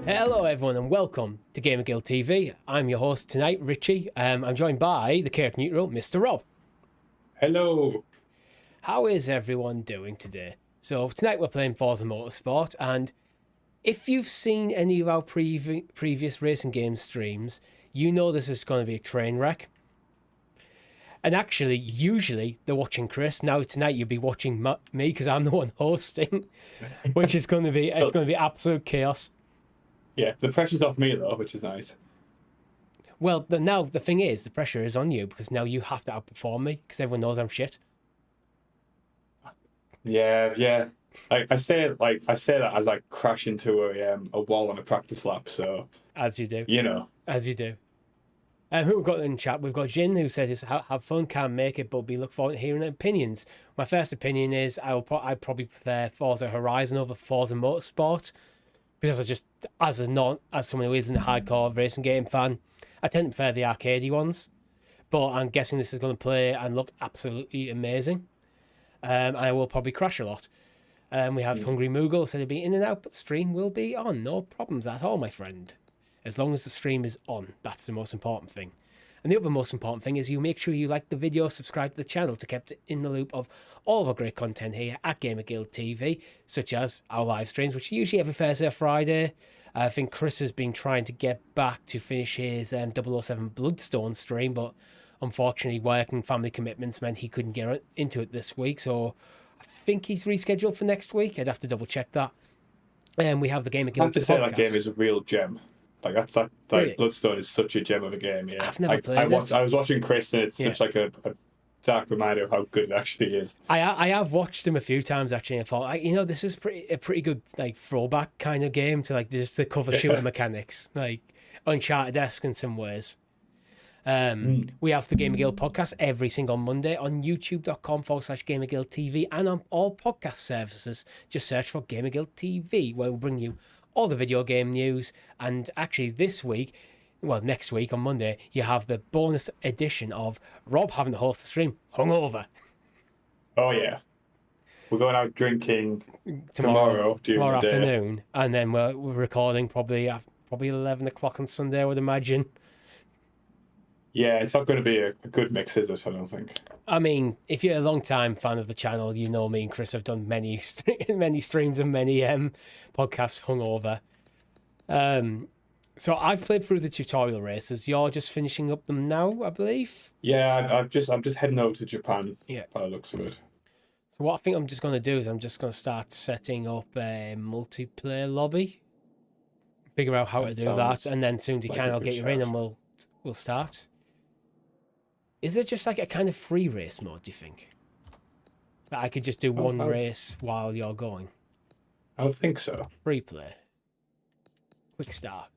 Hello everyone and welcome to Gamer Guild TV. I'm your host tonight, Richie. I'm joined by the chaotic neutral, Mr. Rob. Hello. How is everyone doing today? So tonight we're playing Forza Motorsport, and if you've seen any of our previous racing game streams, you know this is going to be a train wreck. And actually, usually they're watching Chris. Now tonight you'll be watching me because I'm the one hosting, which is going to be it's going to be absolute chaos. Yeah, the pressure's off me though, which is nice. Well, now the thing is, the pressure is on you because now you have to outperform me because everyone knows I'm shit. Yeah. I say that as I crash into a wall on a practice lap. So As you do. As you do. Who we've got in chat? We've got Jin, who says, have fun, can't make it, but we look forward to hearing opinions. My first opinion is I'd probably prefer Forza Horizon over Forza Motorsport, because I just, as someone who isn't a hardcore racing game fan, I tend to prefer the arcadey ones. But I'm guessing this is going to play and look absolutely amazing. And I will probably crash a lot. We have Hungry Moogle said it'll be in and out, but stream will be on. No problems at all, my friend. As long as the stream is on, that's the most important thing. And the other most important thing is you make sure you like the video, subscribe to the channel to keep in the loop of all of our great content here at Gamer Guild TV, such as our live streams, which are usually every Thursday or Friday. I think Chris has been trying to get back to finish his 007 Bloodstone stream, but unfortunately work and family commitments meant he couldn't get into it this week, so I think he's rescheduled for next week. I'd have to double check that. And we have the Gamer Guild I have to say that game is a real gem. Really? Bloodstone is such a gem of a game. Yeah, I've never played it. I was watching Chris, and it's such like a dark reminder of how good it actually is. I have watched him a few times actually, and I thought, this is a pretty good like throwback kind of game to like just the cover shooter mechanics, like Uncharted-esque in some ways. We have the Gamer Guild podcast every single Monday on youtube.com/Gamer Guild TV, and on all podcast services. Just search for Gamer Guild TV, where we'll bring you all the video game news. And actually next week on Monday, you have the bonus edition of Rob having to host the stream hungover. Oh yeah, we're going out drinking tomorrow afternoon, and then we're recording probably 11 o'clock on Sunday, I would imagine. Yeah, it's not going to be a good mix, is it? I don't think. I mean, if you're a long-time fan of the channel, you know me and Chris have done many streams and many podcasts hungover. So I've played through the tutorial races. You're just finishing up them now, I believe? Yeah, I'm just heading over to Japan. Yeah. By the looks of it. So what I think I'm just going to do is I'm just going to start setting up a multiplayer lobby. Figure out how to do that, and then soon as you can, I'll get you in and we'll start. Is it just like a kind of free race mode, do you think? That I could just do one race while you're going? I would think so. Free play. Quick start.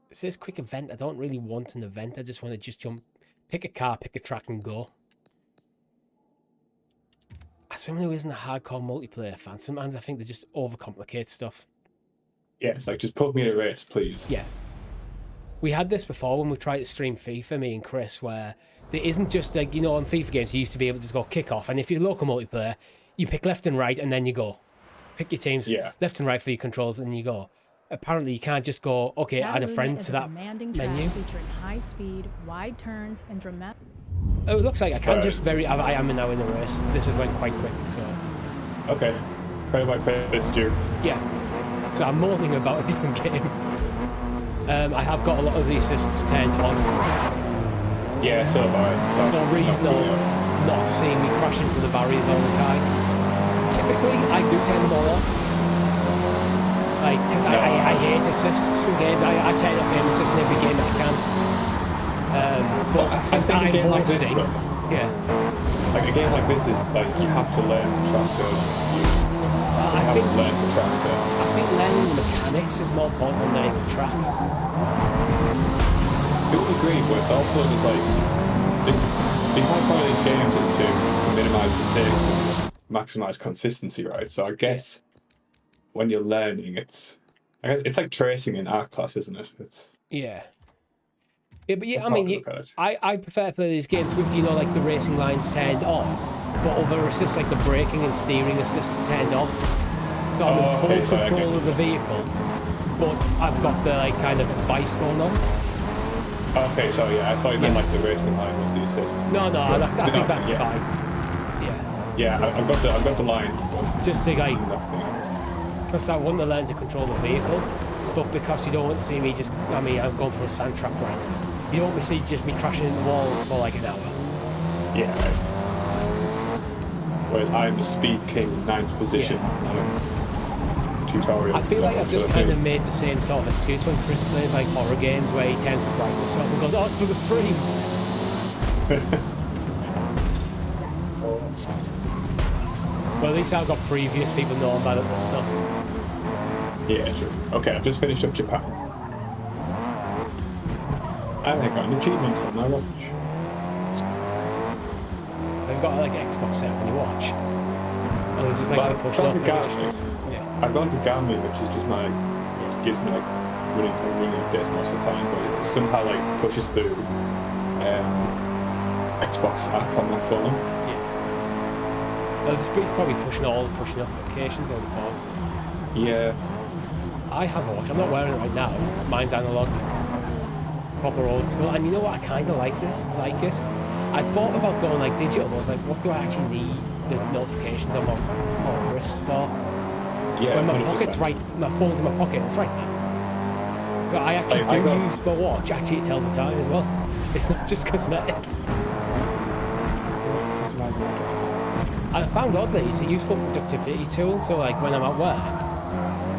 It says quick event. I don't really want an event. I just want to just jump, pick a car, pick a track and go. As someone who isn't a hardcore multiplayer fan, sometimes I think they just overcomplicate stuff. Yeah, it's like, just put me in a race, please. Yeah. We had this before when we tried to stream FIFA, me and Chris, where there isn't just like, on FIFA games, you used to be able to just go kick off. And if you're local multiplayer, you pick left and right and then you go. Pick your teams left and right for your controls and you go. Apparently, you can't just go, okay, add a friend to that menu. Featuring high speed, wide turns, and dramatic. Oh, it looks like I can just I am now in the race. This has went quite quick, so. Okay. Credit where credit's due. Yeah. So I'm moaning about a different game. I have got a lot of the assists turned on. Yeah, so have I. For reason of not seeing me crash into the barriers all the time. Typically, I do turn them all off. Like, because I hate assists in games. I turn off aim assist in every game that I can. But since I'm hosting, like a game like this is like you have to learn the track. I think learning the mechanics is more important than learning the track. I do agree, but it's also just like the whole point of these games is to minimise mistakes and maximise consistency, right? So I guess when you're learning, it's like tracing in art class, isn't it? Yeah, but I mean, I prefer to play these games with like the racing lines turned on, but other assists like the braking and steering assists turned off. So I'm in full control of the vehicle. but I've got the like kind of vice going on. Okay, so yeah, I thought you meant like the racing line was the assist. No, I think that's yeah. fine. Yeah. Yeah, I've got the line. Just to like, Nothing else. because I want to learn to control the vehicle, but because you don't want to see me just, I mean, I'm going for a sand trap right. You don't want to see just me crashing into walls for like an hour. Yeah. Whereas I'm the speed king, 9th position. Tutorial. I feel like I've just kind of made the same sort of excuse when Chris plays like horror games where he turns the brightness up and goes, oh, it's for the stream. Well, at least I've got previous people knowing about this stuff. Yeah, true. Okay, I've just finished up Japan. And I got an achievement from my watch. They've got like Xbox set when you watch. And there's just like But the push I've got notifications. Yeah. I've got like a Garmin, which is just my, gives me like running updates most of the time, but it somehow like pushes through Xbox app on my phone. Yeah. They'll just be probably pushing all the push notifications on the phones. Yeah. I have a watch. I'm not wearing it right now. Mine's analog. Proper old school. And you know what? I kind of like this. Like it. I thought about going like digital, but I was like, what do I actually need the notifications on my wrist for? Yeah. When my 100%. pocket's right, my phone's in my pocket, it's right there. So I actually use my watch actually to tell the time as well. It's not just cosmetic. I found odd that it's a useful productivity tool, so like when I'm at work,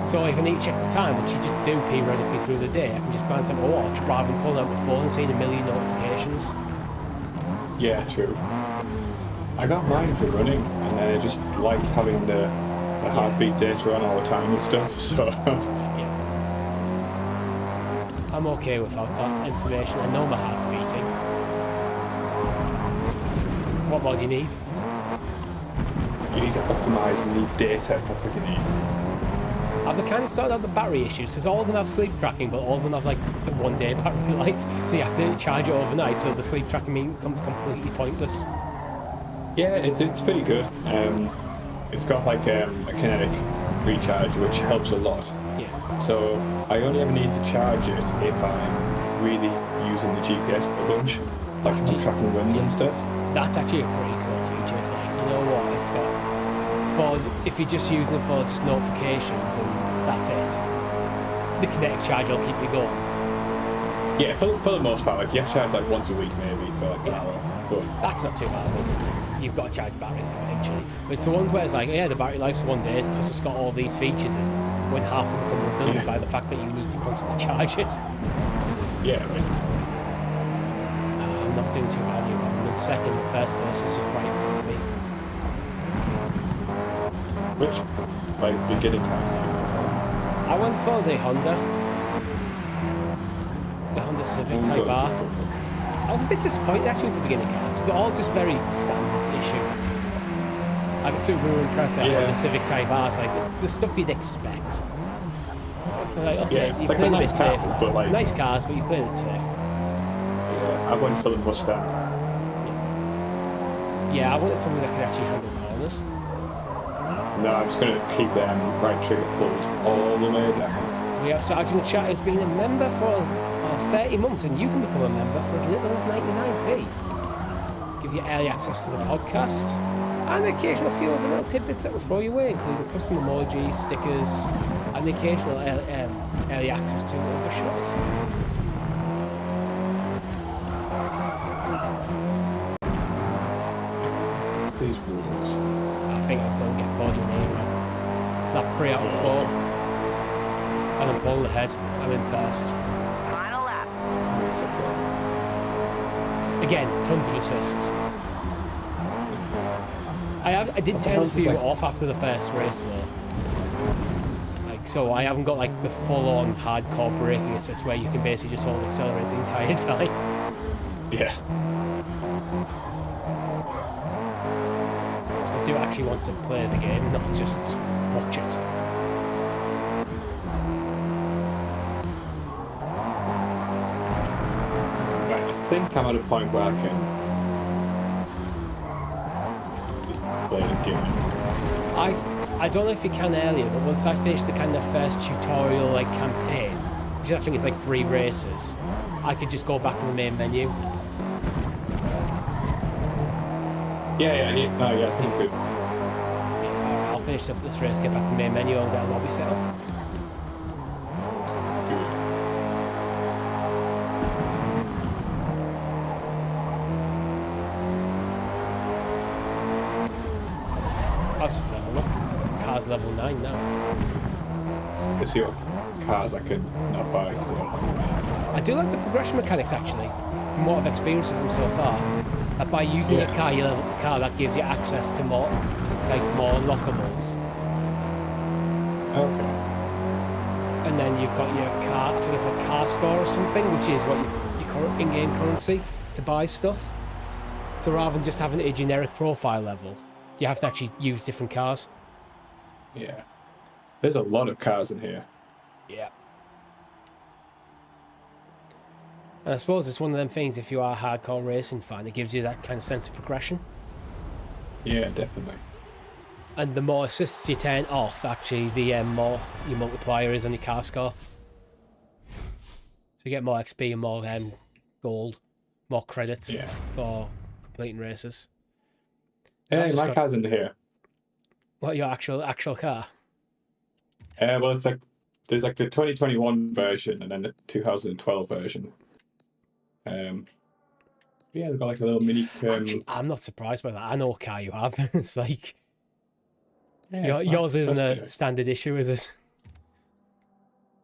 so if I need to check the time, which you just do periodically through the day, I can just glance at my watch rather than pulling out my phone and seeing a million notifications. Yeah, true. I got mine for running, and then I just liked having the heartbeat data on all the time and stuff, so... Yeah. I'm okay without that information. I know my heart's beating. What more do you need? You need to optimise and need data, that's what you need. I've kind of sorted out the battery issues, because all of them have sleep tracking, but all of them have like a 1 day battery life, so you have to charge it overnight, so the sleep tracking becomes completely pointless. Yeah, it's pretty good. It's got like a kinetic recharge, which helps a lot. Yeah. So I only ever need to charge it if I'm really using the GPS a bunch, like if I'm tracking runs and stuff. That's actually a pretty cool feature. It's like, you know what, it's got if you're just using it for just notifications and that's it, the kinetic charge will keep you going. Yeah, for the most part, like you have to charge like once a week maybe for like an hour, but that's not too bad. You've got to charge batteries eventually. But it's the ones where it's like, yeah, the battery life's 1 day because it's got all these features in, when half of them become redundant by the fact that you need to constantly charge it. Yeah, right. I'm not doing too bad here. I'm in second, the first place is just right in front of me. Which, like, beginning kind I went for the Honda Civic Type R. I was a bit disappointed actually with the beginning cars because they're all just very standard issue. Like a Subaru and Cresta, Honda Civic Type R, it's like it's the stuff you'd expect. Like, okay, yeah, you're like playing a nice bit cars, safe. but like Nice cars, but you're playing it safe. Yeah, I went for the Mustang. Yeah, I wanted something that could actually handle corners. No, I'm just gonna keep them right trigger pulled all the way down. We have Sergeant Chat who's been a member for 30 months, and you can become a member for as little as 99p. Gives you early access to the podcast, and the occasional few other little tidbits that will throw you away, including custom emojis, stickers, and the occasional early access to other shows. These rules. I think I've got to get body name right. That 3 out of 4. And I'm pulling ahead. I'm in first. Final lap. Again, tons of assists. I did turn a few off after the first race though. Like, so I haven't got like the full-on hardcore braking assist where you can basically just hold accelerate the entire time. Yeah. So I do actually want to play the game, not just watch it. Right, I think I'm at a point where I can just play the game. I don't know if you can earlier, but once I finished the kind of first tutorial like campaign, which I think is like 3 races, I could just go back to the main menu. Yeah, I think we. Alright, I'll finish up this race, get back to the main menu, and get a lobby set up. I've just leveled up. Car's level 9 now. It's your cars I can not buy because I don't have money. I do like the progression mechanics actually, from what I've experienced with them so far. That by using a car, you level the car, that gives you access to more unlockables. Okay. And then you've got your car, I think it's like car score or something, which is what your current in-game currency to buy stuff. So rather than just having a generic profile level, you have to actually use different cars. Yeah. There's a lot of cars in here. Yeah. And I suppose it's one of them things, if you are a hardcore racing fan, it gives you that kind of sense of progression. Yeah, definitely. And the more assists you turn off, actually, the more your multiplier is on your car score. So you get more XP and more gold, more credits for completing races. So Hey, my car's in here. What, your actual car? Well, it's like there's like the 2021 version and then the 2012 version. Yeah, they've got like a little mini. Actually, I'm not surprised by that. I know what car you have. It's like yours isn't a standard issue, is it?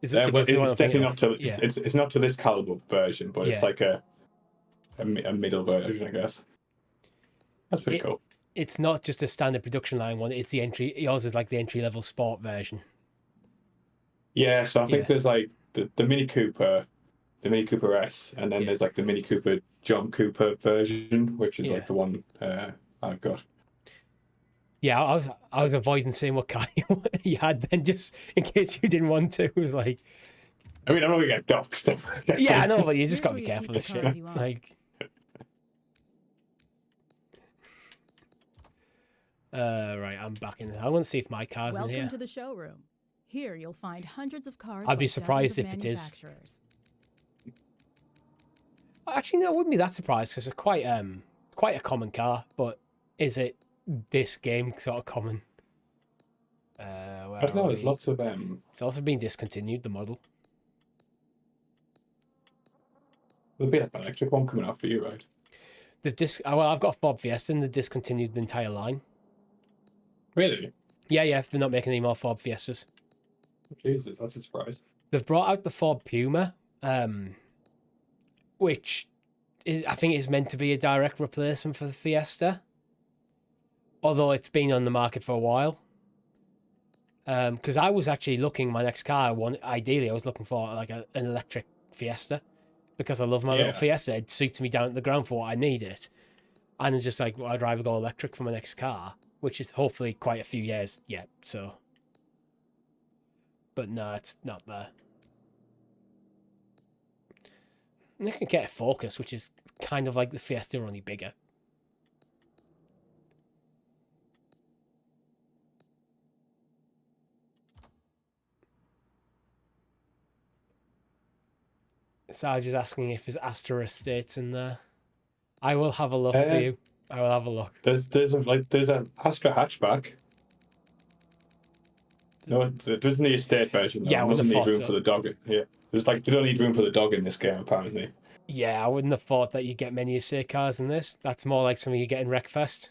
Is it? Well, it's definitely not to. It's not to this caliber version, but it's like a middle version, I guess. That's pretty cool. It's not just a standard production line one. It's the entry. Yours is like the entry level sport version. Yeah, so I think there's like the Mini Cooper, the Mini Cooper S, and then there's like the Mini Cooper John Cooper version, which is like the one I've got. Yeah, I was avoiding saying what car you had then, just in case you didn't want to. It was like, I mean, I'm not gonna get doxed. Yeah, I know, but you just gotta be careful of shit. Like, right, I'm back in. I want to see if my car's in here. Welcome to the showroom. Here you'll find hundreds of cars. I'd be surprised if it is. Actually, no, I wouldn't be that surprised because it's quite a common car. But is it this game sort of common? I don't know. There's lots of It's also been discontinued. The model. There'll be like an electric one coming out for you, right? Well, I've got a Ford Fiesta and they've discontinued the entire line. Really? Yeah. They're not making any more Ford Fiestas. Jesus, that's a surprise. They've brought out the Ford Puma, which I think is meant to be a direct replacement for the Fiesta. Although it's been on the market for a while. Because I was actually looking my next car. Ideally, I was looking for like an electric Fiesta because I love my little Fiesta. It suits me down at the ground for what I need it. And it's just like, well, I'd rather go electric for my next car, which is hopefully quite a few years yet. So, but no, it's not there. And I can get a Focus, which is kind of like the Fiesta, only bigger. Sarge is asking if there's Astra Estates in there. I will have a look for you. I will have a look. There's an Astra hatchback. No, it wasn't the estate version. Though. Yeah, I doesn't wouldn't need have room for the dog. Yeah, there's like they don't need room for the dog in this game apparently. Yeah, I wouldn't have thought that you'd get many estate cars in this. That's more like something you get in Wreckfest.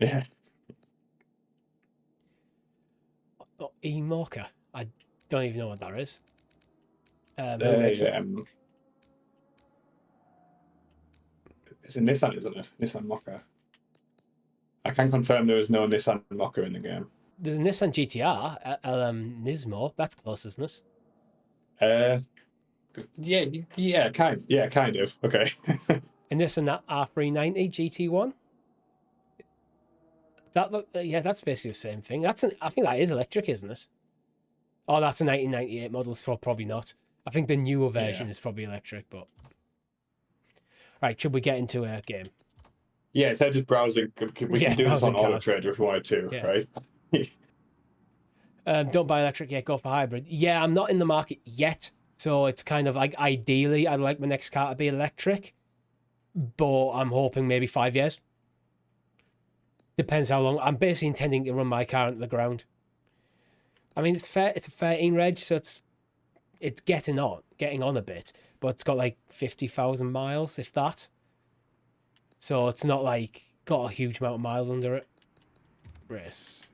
Yeah. Oh, E-Mocha. I don't even know what that is. It's a Nissan, isn't it? Nissan Mocha. I can confirm there is no Nissan Mocha in the game. There's a Nissan GTR, Nismo. That's close, isn't it? Yeah, kind of. Okay. And Nissan R390 GT1. That's basically the same thing. I think that is electric, isn't it? Oh, that's a 1998 model. So probably not. I think the newer version is probably electric, but right. Should we get into a game? Yeah, instead of just browsing, we can do this on Auto Trader if we wanted to, right? Don't buy electric yet, go for hybrid. Yeah, I'm not in the market yet. So it's kind of like, ideally, I'd like my next car to be electric. But I'm hoping maybe 5 years. Depends how long. I'm basically intending to run my car into the ground. I mean, it's a 13 reg, so it's getting on a bit. But it's got like 50,000 miles, if that. So it's not like got a huge amount of miles under it. Race.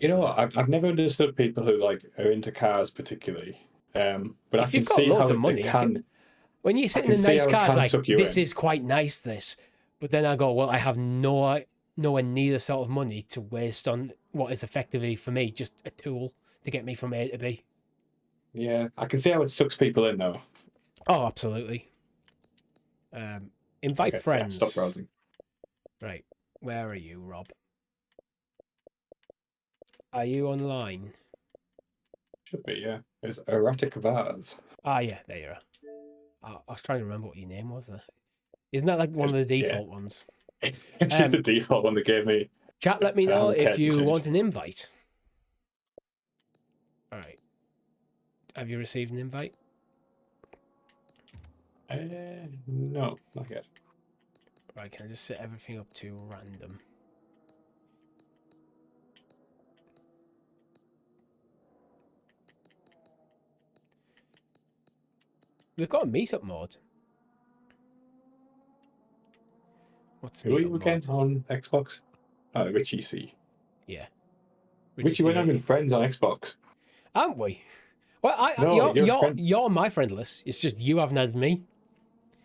You know what? I've never understood people who like are into cars particularly. But if I can you've got see loads how of money, it can. When you sit in a see nice how it car, it's can like, suck you this in. is quite nice, this. But then I go, well, I have nowhere near the sort of money to waste on what is effectively, for me, just a tool to get me from A to B. Yeah, I can see how it sucks people in though. Oh, absolutely. Invite Okay, friends. Yeah, stop browsing. Right. Where are you, Rob? Are you online? Should be, yeah. It's erratic vase. Ah, yeah, there you are. I was trying to remember what your name was there. Isn't that like one of the default ones? It's just the default one they gave me. Chat, let me I know haven't if cared to you change. want an invite. All right. Have you received an invite? No, not yet. Right, can I just set everything up to random? We've got a meetup mode. What's Who are meetup you mode? again on Xbox? Richie C. Yeah. Richie, we're not even friends on Xbox. Aren't we? Well, No, you're my friend list. It's just you haven't added me.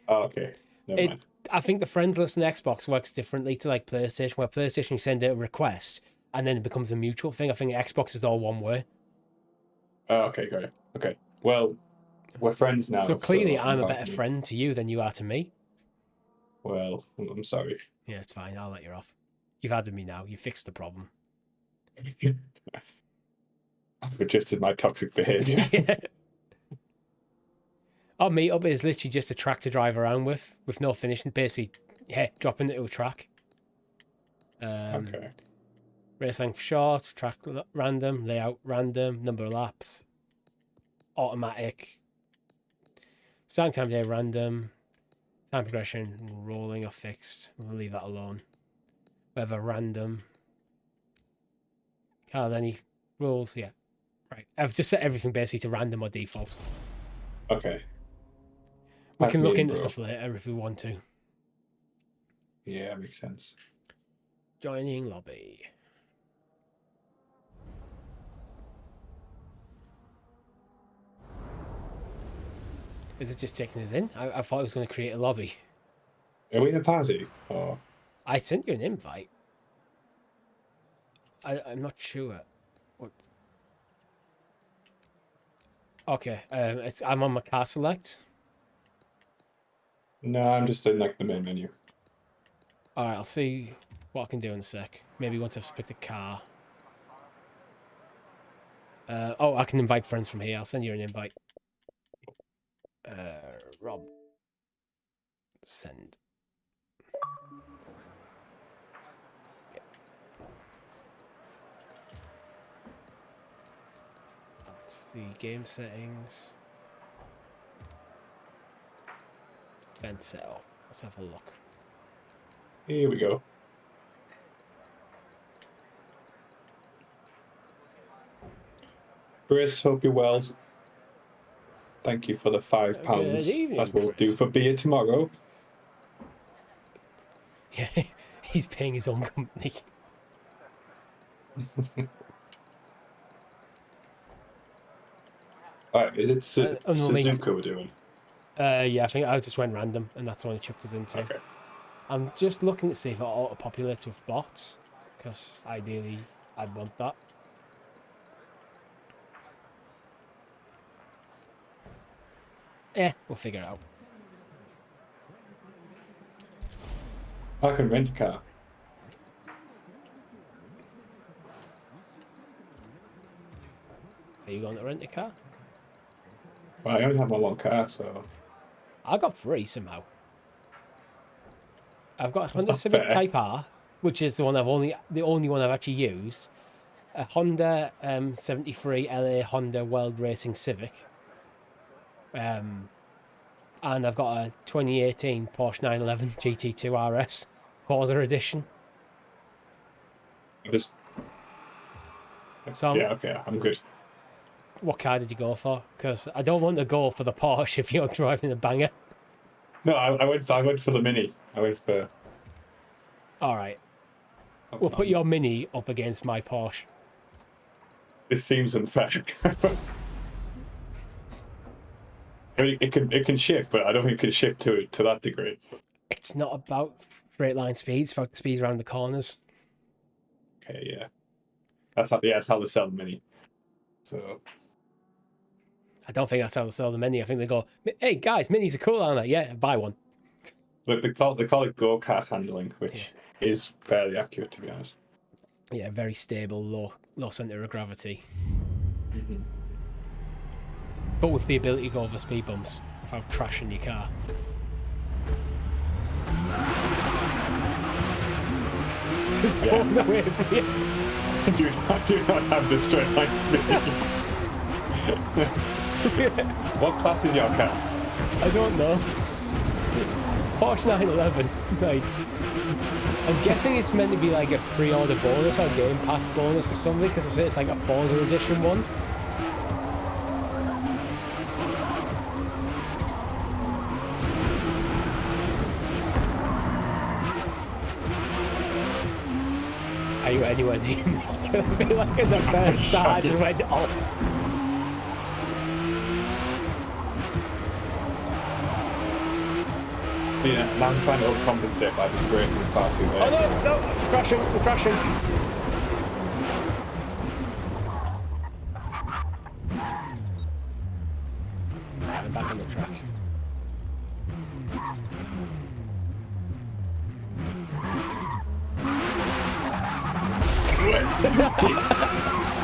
Oh, okay. Never mind. I think the friends list on Xbox works differently to like PlayStation, where PlayStation you send a request and then it becomes a mutual thing. I think Xbox is all one way. Oh, okay, got it. Okay. Well, we're friends now. So clearly I'm a invite better me. friend to you than you are to me. Well, I'm sorry. Yeah, it's fine. I'll let you off. You've added me now. You fixed the problem. I've adjusted my toxic behaviour. Yeah. Our meetup is literally just a track to drive around with no finishing. Basically, yeah, dropping it to a track. Okay. Race length short, track random, layout random, number of laps, automatic. Starting time day random, time progression rolling or fixed. We'll leave that alone. Weather random. Can't any rules? Yeah, right. I've just set everything basically to random or default. Okay. We can look into stuff later if we want to. Yeah, makes sense. Joining lobby. Is it just taking us in? I thought it was going to create a lobby. Are we in a party? Or... I sent you an invite. I'm not sure. What? Okay, I'm on my car select. No, I'm just in like the main menu. All right, I'll see what I can do in a sec. Maybe once I've picked a car. Oh, I can invite friends from here. I'll send you an invite. Rob. Send. Yeah. That's the game settings. Event setup. Let's have a look. Here we go. Chris, hope you're well. Thank you for the £5 Good evening, that we'll Chris. do for beer tomorrow. Yeah, he's paying his own company. Alright, is it Suzuka we're doing? Yeah, I think I just went random, and that's the one it chucked us into. Okay. I'm just looking to see if it auto-populates with bots, because ideally I'd want that. We'll figure it out. I can rent a car. Are you going to rent a car? Well, I only have my one car, so... I got 3 somehow. I've got a Honda not Civic fair. Type R, which is the only one I've actually used, a Honda 73 LA Honda World Racing Civic. And I've got a 2018 Porsche 911 GT2 RS Forza Edition. So yeah, okay, I'm good. what car did you go for? Because I don't want to go for the Porsche if you're driving a banger. No, I went for the Mini. I went for... All right. We'll put your Mini up against my Porsche. This seems unfair. I mean, it can shift, but I don't think it can shift to that degree. It's not about straight line speed, it's about the speed around the corners. Okay, yeah. That's how they sell the Mini. So I don't think that's how they sell the Mini. I think they go, hey guys, Minis are cool, aren't they? Yeah, buy one. Look, they call it go-kart handling, which is fairly accurate, to be honest. Yeah, very stable, low centre of gravity. Mm-hmm. But with the ability to go over speed bumps without trashing your car. Away from you. do not have the straight line speed. What class is your car? I don't know. Porsche 911. Like, I'm guessing it's meant to be like a pre-order bonus or Game Pass bonus or something, because I say it's like a Forza Edition one. Are you anywhere near me? Gonna be like in the first start and went up. So, yeah, now I'm trying to overcompensate by just braking far too late. Oh no, we're crashing. Right, I'm back on the track.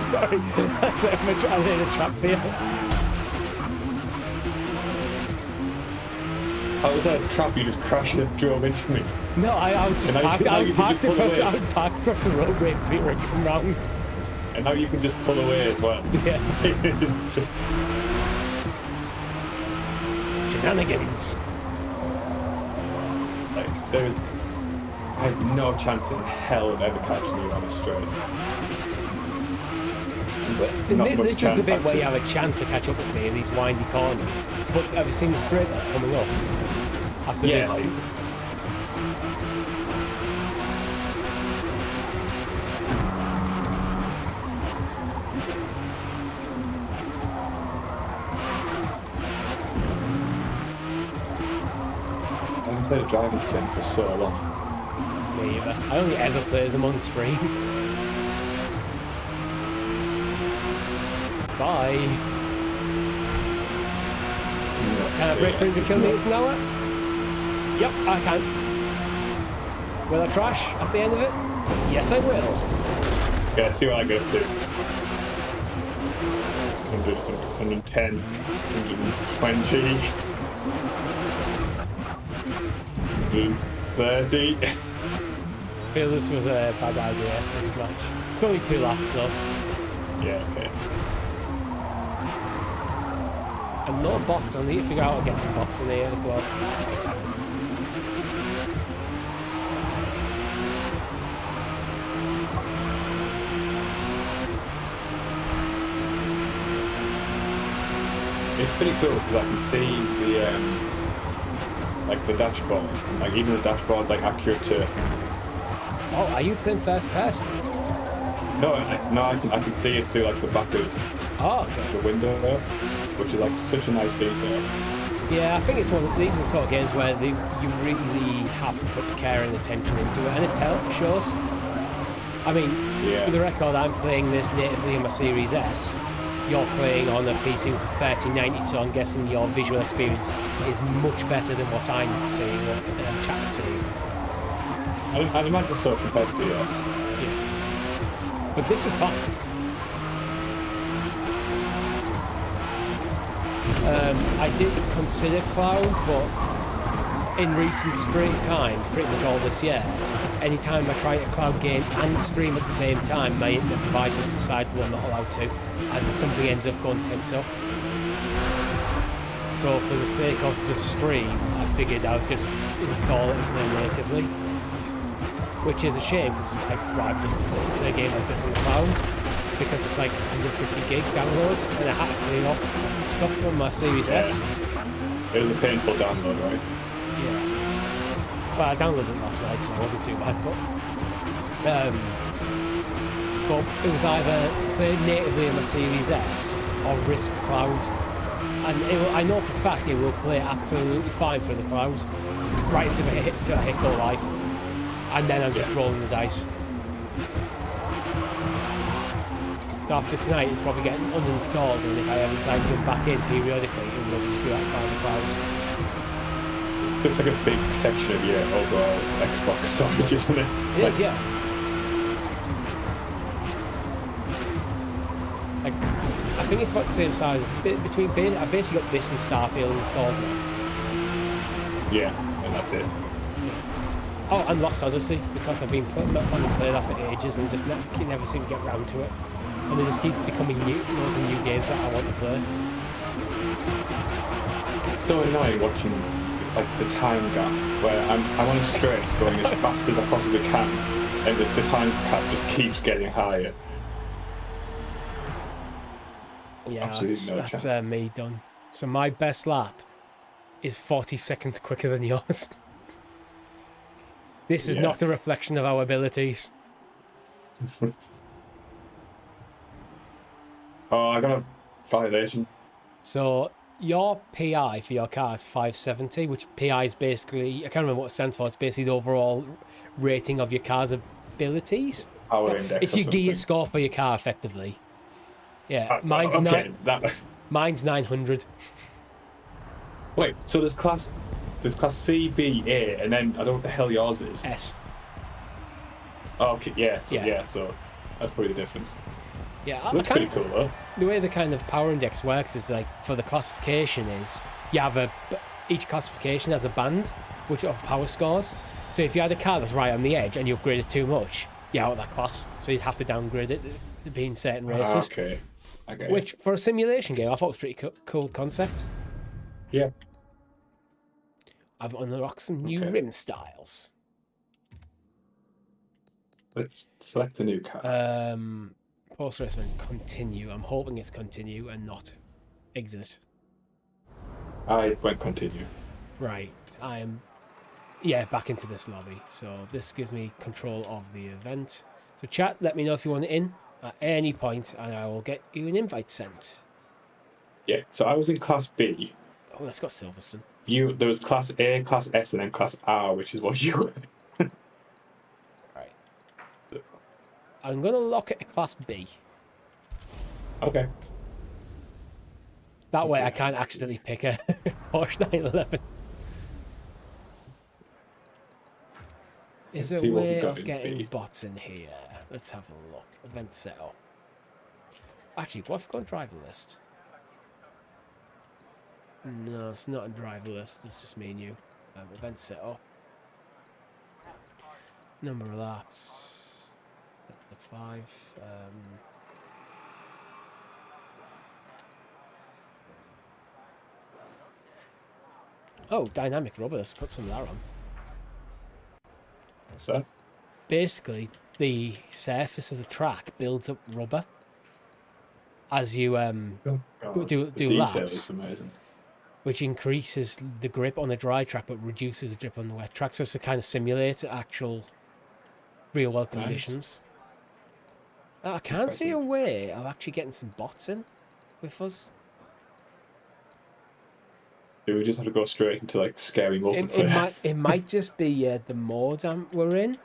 Sorry, that's like I'm trying to hit a trap here. How was that a trap? You just crashed and drove into me. No, I was just parked. I was parked across the roadway for you to come round. And now you can just pull away as well. Yeah. just... Shenanigans. Like, I have no chance in hell of ever catching you on a straight. This is the bit where you have a chance to catch up with me in these windy corners. But have you seen the straight that's coming up? After this. Like, I haven't played a driving sim for so long. Me either. I only ever played them on stream. Bye. Can I break through the kilometers an hour? Yep, I can. Will I crash at the end of it? Yes, I will. Okay, let's see what I get up to. 100, 110, 120, 130. I feel this was a bad idea, this match. It's only 2 laps though. Yeah, okay. And no bots, I need to figure out how to get some bots in here as well. It's pretty cool because I can see the like the dashboard. Like even the dashboard's like accurate to. Oh, are you playing first person? No, I can see it through like the back of Oh, okay. the window, which is like such a nice detail. Yeah, I think it's one of these are the sort of games where you really have to put the care and attention into it, and it shows. I mean, for the record, I'm playing this natively on my Series S. You're playing on a PC with a 3090, so I'm guessing your visual experience is much better than what I'm seeing, what chat is seeing. I'd imagine so compared to the US. Yeah. But this is fun. I did consider cloud, but in recent times, pretty much all this year, anytime I try to cloud game and stream at the same time, my internet provider just decides that I'm not allowed to, and something ends up going tits up. So for the sake of the stream, I figured I'd just install it and play natively. Which is a shame, because I'd rather just play a game like this on the cloud, because it's like 150 gig download, and I had to clean off stuff from my Series S. It was a painful download, right? Yeah. Well, I downloaded it last night, so it wasn't too bad, but it was either play natively on my Series S or risk cloud. And I know for a fact it will play absolutely fine for the cloud, right until I hit go live. And then I'm just rolling the dice. So after tonight, it's probably getting uninstalled, and if I ever decide to jump back in periodically, it will just be like fine the clouds. It's like a big section of your overall Xbox storage, isn't it? It is, yeah. Like, I think it's about the same size. I've basically got this and Starfield installed now. Yeah, and that's it. Oh, and Lost Odyssey, because I've been playing that for ages and just never seem to get round to it. And they just keep becoming loads of new games that I want to play. It's so annoying watching like the time gap where I'm on a straight going as fast as I possibly can, and the time gap just keeps getting higher. Yeah, Absolutely that's chance. me done. So my best lap is 40 seconds quicker than yours. This is not a reflection of our abilities. Oh, I got a violation. So your PI for your car is 570, which PI is basically, I can't remember what it stands for, it's basically the overall rating of your car's abilities. Power index. It's your gear score for your car, effectively. Yeah, mine's mine's 900. Wait, so there's class C, B, A, and then I don't know what the hell yours is. S. Oh, okay, yeah, so that's probably the difference. Yeah, looks pretty cool though. The way the kind of power index works is like for the classification is you have each classification has a band which of power scores. So if you had a car that's right on the edge and you upgraded too much, you're out of that class. So you'd have to downgrade it to be in certain races. Okay. Which for a simulation game I thought was a pretty cool concept. Yeah. I've unlocked some new rim styles. Let's select a new car. Post race and continue. I'm hoping it's continue and not exit. I went continue. Right. I am back into this lobby. So this gives me control of the event. So chat, let me know if you want it in at any point and I will get you an invite sent. Yeah, so I was in class B. Oh, that's got Silverstone. There was class A, class S, and then class R, which is what you were. Right. I'm going to lock it at class B. Okay. That way I can't accidentally pick a Porsche 911. Is there a way of getting bots in here? Let's have a look. Event setup. Actually, what if I go on driver list? No, it's not a driver list. It's just me and you. Event setup. Number of laps. The 5. Oh, dynamic rubber. Let's put some of that on. What's that? Basically, the surface of the track builds up rubber as you do laps, which increases the grip on the dry track but reduces the grip on the wet track. So it's to kind of simulate actual real world conditions. I can't see a way of actually getting some bots in with us. Do we just have to go straight into like scary multiplayer? It might just be the mode we're in.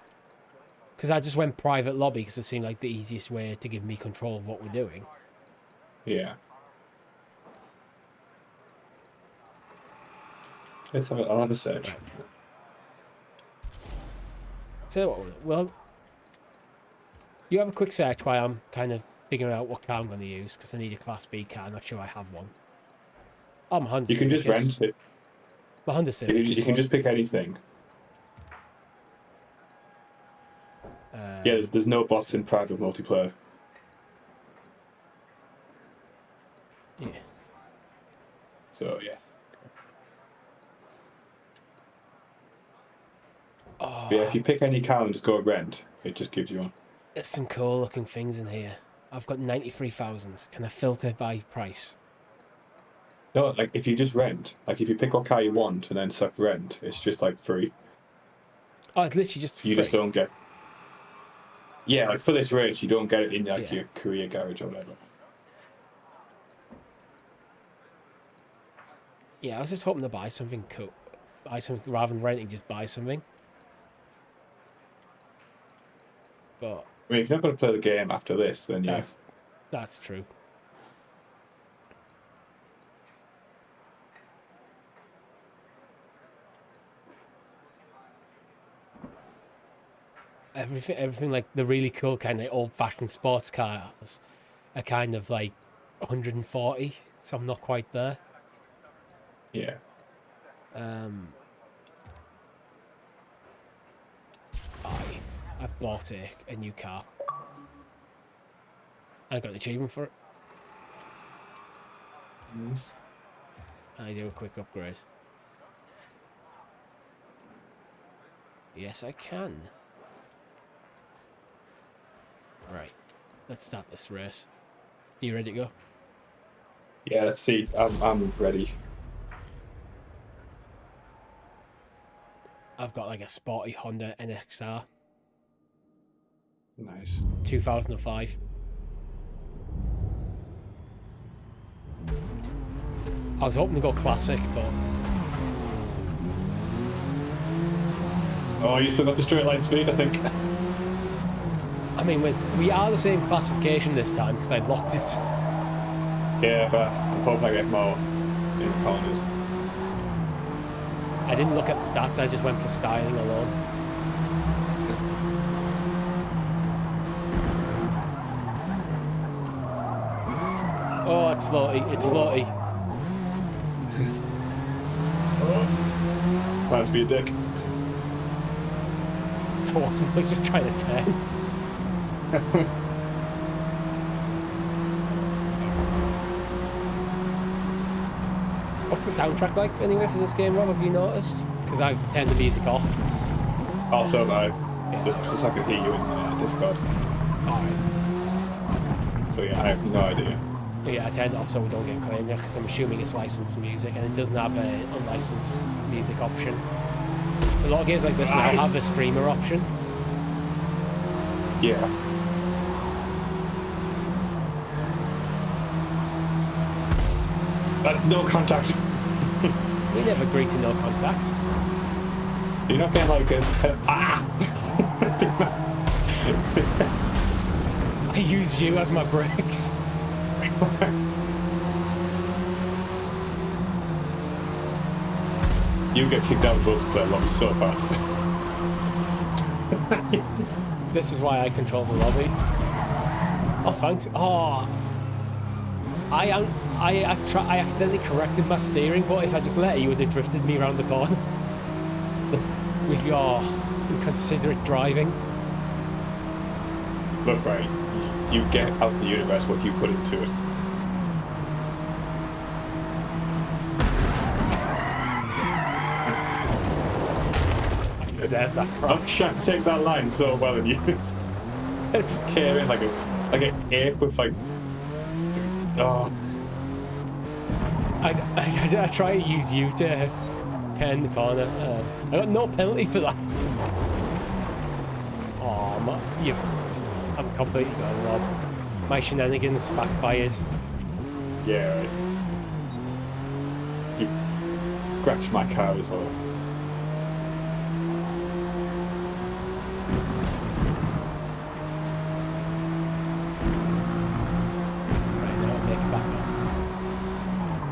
Because I just went private lobby because it seemed like the easiest way to give me control of what we're doing. Yeah. I'll have a search. Right. So, well, you have a quick search while I'm kind of figuring out what car I'm going to use because I need a Class B car. I'm not sure I have one. Oh, my Honda Civic. You can just rent it. My Honda Civic. You can just pick anything. Yeah, there's no bots in private multiplayer. Yeah. So yeah. Oh, But yeah, if you pick any car and just go rent, it just gives you one. there's some cool looking things in here. I've got 93,000. Can I filter by price? No, like if you just rent, like if you pick what car you want and then select rent, it's just like free. Oh, it's literally just free. You just don't get. Yeah, like for this race, you don't get it in like your career garage or whatever. Yeah, I was just hoping to buy something cool. Buy something rather than renting, just buy something. But I mean, if you're not going to play the game after this, then yeah. That's true. Everything like the really cool kind of old-fashioned sports cars are kind of like 140, so I'm not quite there. Yeah. I've bought a new car. I got the achievement for it. Nice. I do a quick upgrade. Yes, I can. Right, let's start this race. You ready to go? Yeah, let's see. I'm ready. I've got like a sporty Honda NXR. Nice. 2005. I was hoping to go classic, but oh, you still got the straight line speed, I think. I mean, we are the same classification this time because I locked it. Yeah, but I'm hoping I get more in the corners. I didn't look at stats, I just went for styling alone. Oh, it's floaty, it's floaty. Plans to be a dick. I wasn't, I was just trying to turn. What's the soundtrack like anyway for this game, Rob? Have you noticed? Because I've turned the music off. Also, no. Yeah. It's just I can hear you in Discord. Alright. So yeah, I have no idea. Yeah, I turned it off so we don't get claimed because I'm assuming it's licensed music and it doesn't have an unlicensed music option. A lot of games like this now have a streamer option. Yeah. That's no contact. We never agreed to no contact. You're not getting like a I use you as my brakes. You get kicked out of multiplayer lobby so fast. This is why I control the lobby. Oh, thanks. Oh, I accidentally corrected my steering, but if I just let it, you would have drifted me around the corner. With your inconsiderate driving. Look, right, you get out the universe what you put into it. I'm trying to take that line so well and you just came in like an ape with like. Oh. I try to use you to turn the corner. I got no penalty for that. Oh, I'm completely gone, Rob. My shenanigans backfired. Yeah, right. You scratched my car as well.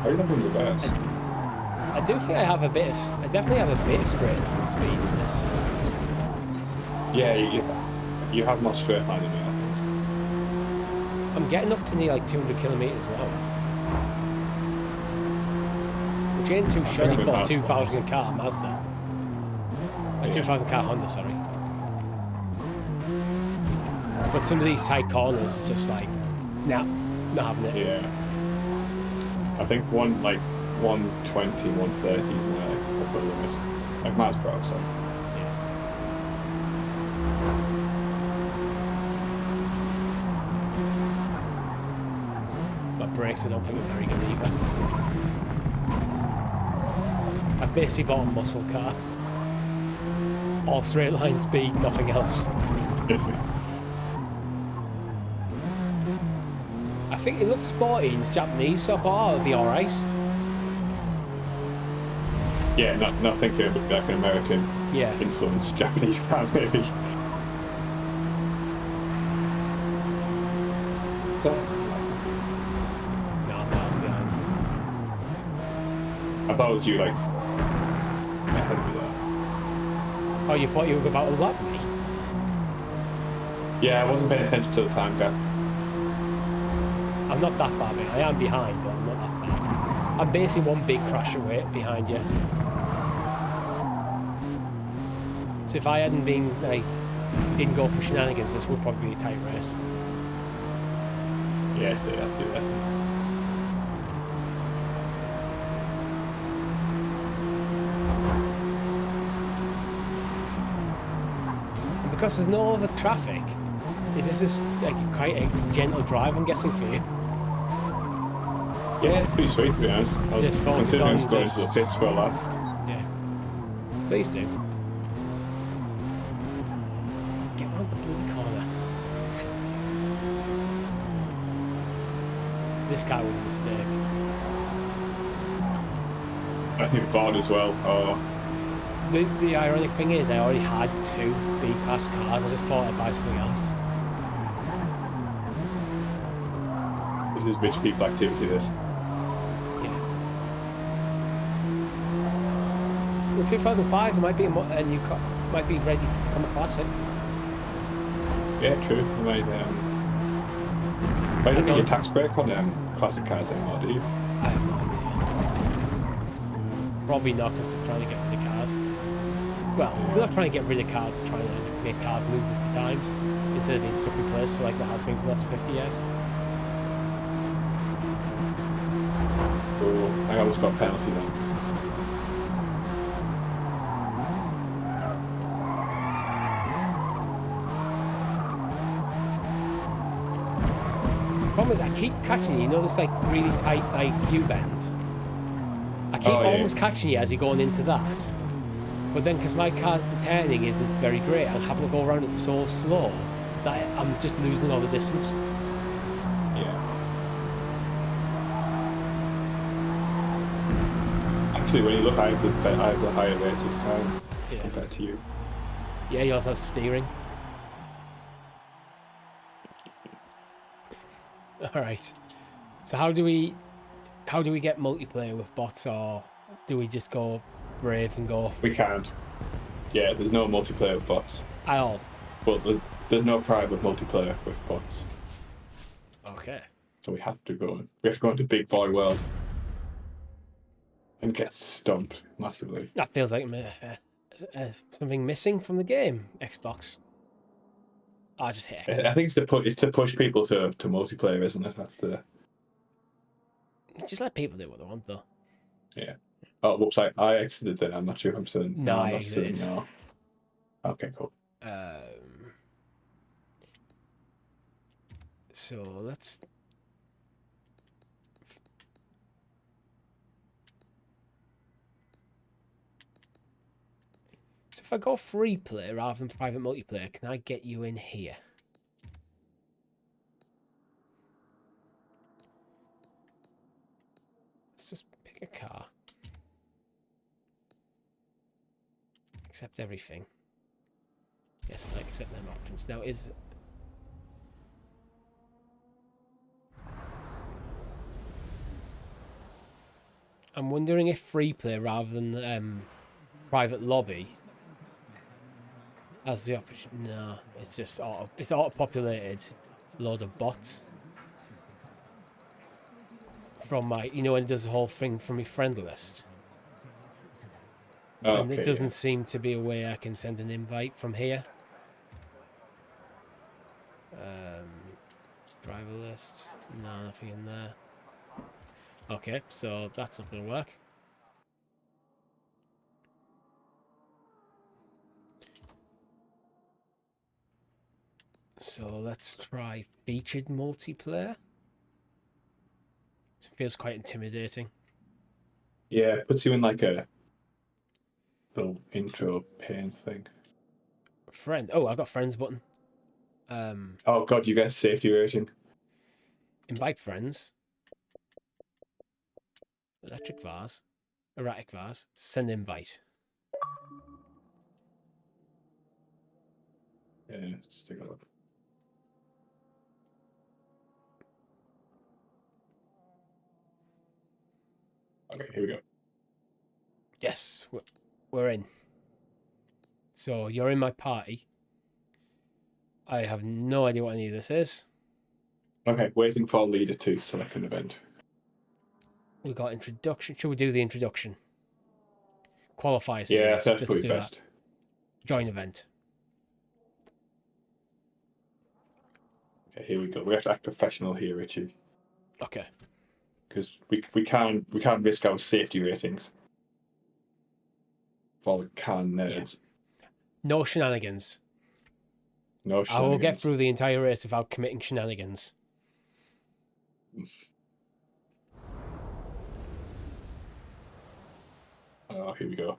Are you not doing the best? I do think I definitely have a bit of straight line speed in this. Yeah, you have more straight line than me, I think. I'm getting up to near like 200 kilometers an hour. Which ain't too shoddy for a 2000 car Mazda. A 2000 car Honda, sorry. But some of these tight corners is just like, nah, not having it. Yeah. I think 120, 130 is my upper limit. Like miles per hour, sorry. My brakes I don't think are very good either. I've basically bought a muscle car. All straight line speed, nothing else. I think it looks sporty and it's Japanese, so I thought it'll be alright. Yeah, not thinking of like an American influenced Japanese car, maybe. So, no, I'm miles behind. I thought it was you, like, ahead of me there. Oh, you thought you were about to lap me? Yeah, I wasn't paying attention to the time gap. I'm not that far behind. I am behind, but I'm not that far. I'm basically one big crash away behind you. So if I hadn't been, like, didn't go for shenanigans, this would probably be a tight race. Yeah, so that's your lesson. And because there's no other traffic, this is like quite a gentle drive, I'm guessing, for you. Yeah, it's pretty sweet to be honest. I was Just focus considering on going to the pits for a lap. Yeah. Please do. Get around the bloody corner. This car was a mistake. I think bored as well. Oh, The ironic thing is, I already had two B-class cars. I just thought I'd buy something else. this is rich people activity, this. Yeah. Well, 2005, it might be a new car. Might be ready to become a classic. Yeah, true. I might, don't get a tax break on classic cars anymore, do you? I have no idea. Probably not, because they're trying to get rid of cars. Well, they're not trying to get rid of cars, they're trying to make cars move with the times instead of being stuck in place for like that has been for the last 50 years. Oh, I almost got a penalty then. The problem is I keep catching you know this like really tight like U-bend? I keep almost catching you as you're going into that. But then because my car's the turning isn't very great, I'm having to go around it so slow that I'm just losing all the distance. Yeah. Actually, when you look, I have the higher rated car compared to you. Yeah, yours has steering. Alright. So how do we get multiplayer with bots, or do we just go brave and go? We can't. Yeah, there's no multiplayer with bots. At all. But there's no private multiplayer with bots. Okay. So we have to go into big boy world and get stumped massively. That feels like something missing from the game, Xbox. I just hate Xbox. I think it's to push people to multiplayer, isn't it? That's the. Just let people do what they want, though. Yeah. Oh, whoops! I exited then. I'm not sure if I'm still. No, I exited. No. Okay, cool. So let's. So if I go free play rather than private multiplayer, can I get you in here? Let's just pick a car. Accept everything. Yes, I accept them options. Now is... I'm wondering if free play rather than private lobby has the option. No, it's just auto-populated load of bots from my, when it does the whole thing from my friend list. Oh, and it doesn't seem to be a way I can send an invite from here. Driver list. No, nothing in there. Okay, so that's not going to work. So let's try featured multiplayer. It feels quite intimidating. Yeah, it puts you in like a little intro pane thing. Friend. Oh, I've got friends button. Oh god, you get a safety rating. Invite friends. Electric vase. Erratic vase. Send invite. Yeah, let's take a look. Okay, here we go. Yes, we're in. So you're in my party. I have no idea what any of this is. Okay, waiting for leader to select an event. We got introduction. Should we do the introduction? Qualifier series. Yeah, that's Let's probably do best. that. Join event. Okay, here we go. We have to act professional here, Richie, Okay. because we can't risk our safety ratings for the can nerds. Yeah. No shenanigans. No I will get shenanigans. through the entire race without committing shenanigans. Oh, here we go.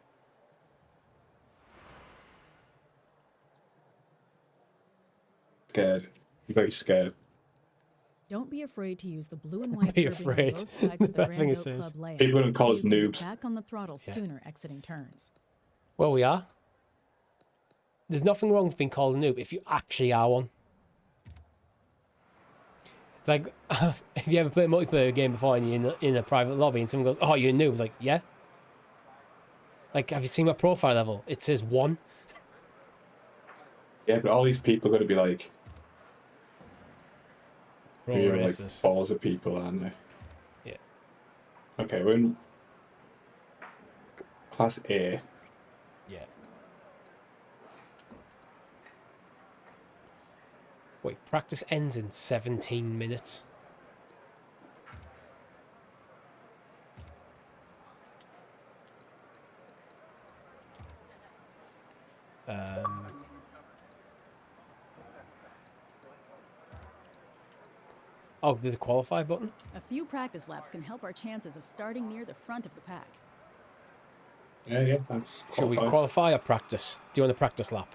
Scared. I'm very scared. Don't be afraid to use the blue and white Be curving on afraid. both sides of the Best thing Grand it Oak says. Club layout. People are gonna call so us you can get noobs. back on the throttle Yeah. sooner exiting turns. Well, we are. There's nothing wrong with being called a noob if you actually are one. Like, if you ever played a multiplayer game before and you're in a private lobby and someone goes, "Oh, you're a noob," it's like, yeah. Like, have you seen my profile level? It says 1. Yeah, but all these people are going to be like, Pro real, like races. balls of people, aren't they? Yeah. Okay, we're in Class A. Yeah. Wait, practice ends in 17 minutes. Oh, there's a qualify button? A few practice laps can help our chances of starting near the front of the pack. Yeah, thanks. Should we qualify or practice? Do you want a practice lap?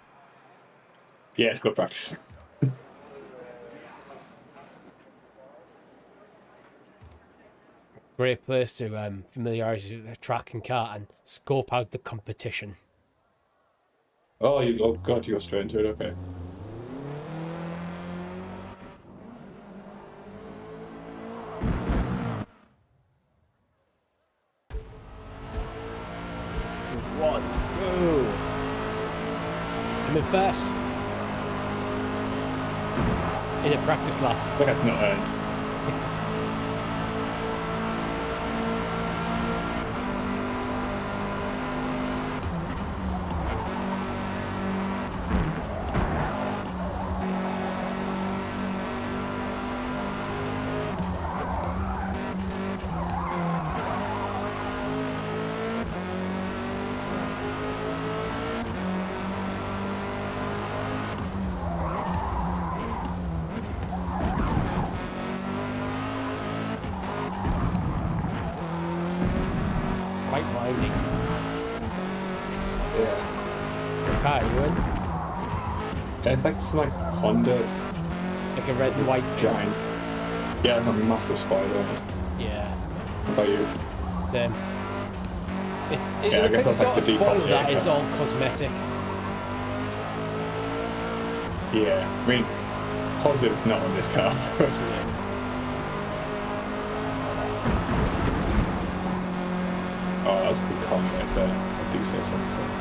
Yeah, it's good practice. Great place to familiarise you with the track and car and scope out the competition. Oh god, you go straight into it, okay. One. Whoa. I'm in first. In a practice lap. Look, that's not earned. Quite windy. Yeah. What car are you in? It's like some like Honda Like a red and white thing. giant. Yeah, like a massive spoiler on it. Yeah, How about you? same. It Yeah, I looks like guess a that's sort like of the default, spoiler that yeah. it's all cosmetic. Yeah, I mean, positive it's not on this car. Oh, that was a good comment right there. I do say something.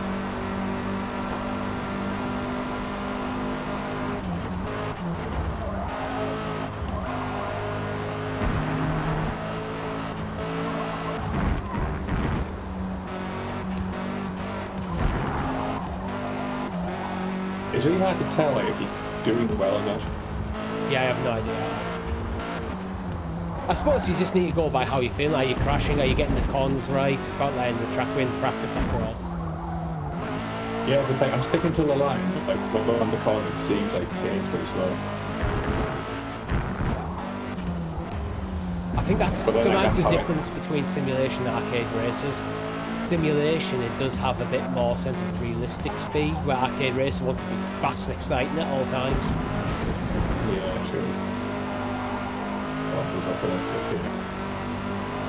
It's really hard to tell like, if you're doing well or not. Yeah, I have no idea. I suppose you just need to go by how you feel. Are you crashing? Are you getting the corners right? It's about letting the track win practice after all. Yeah, but like, I'm sticking to the line. Like when we're on the corner, it seems like getting pretty slow. I think that's sometimes the how difference between simulation and arcade races. Simulation, it does have a bit more sense of realistic speed, where arcade racers want to be fast and exciting at all times. Yeah, true.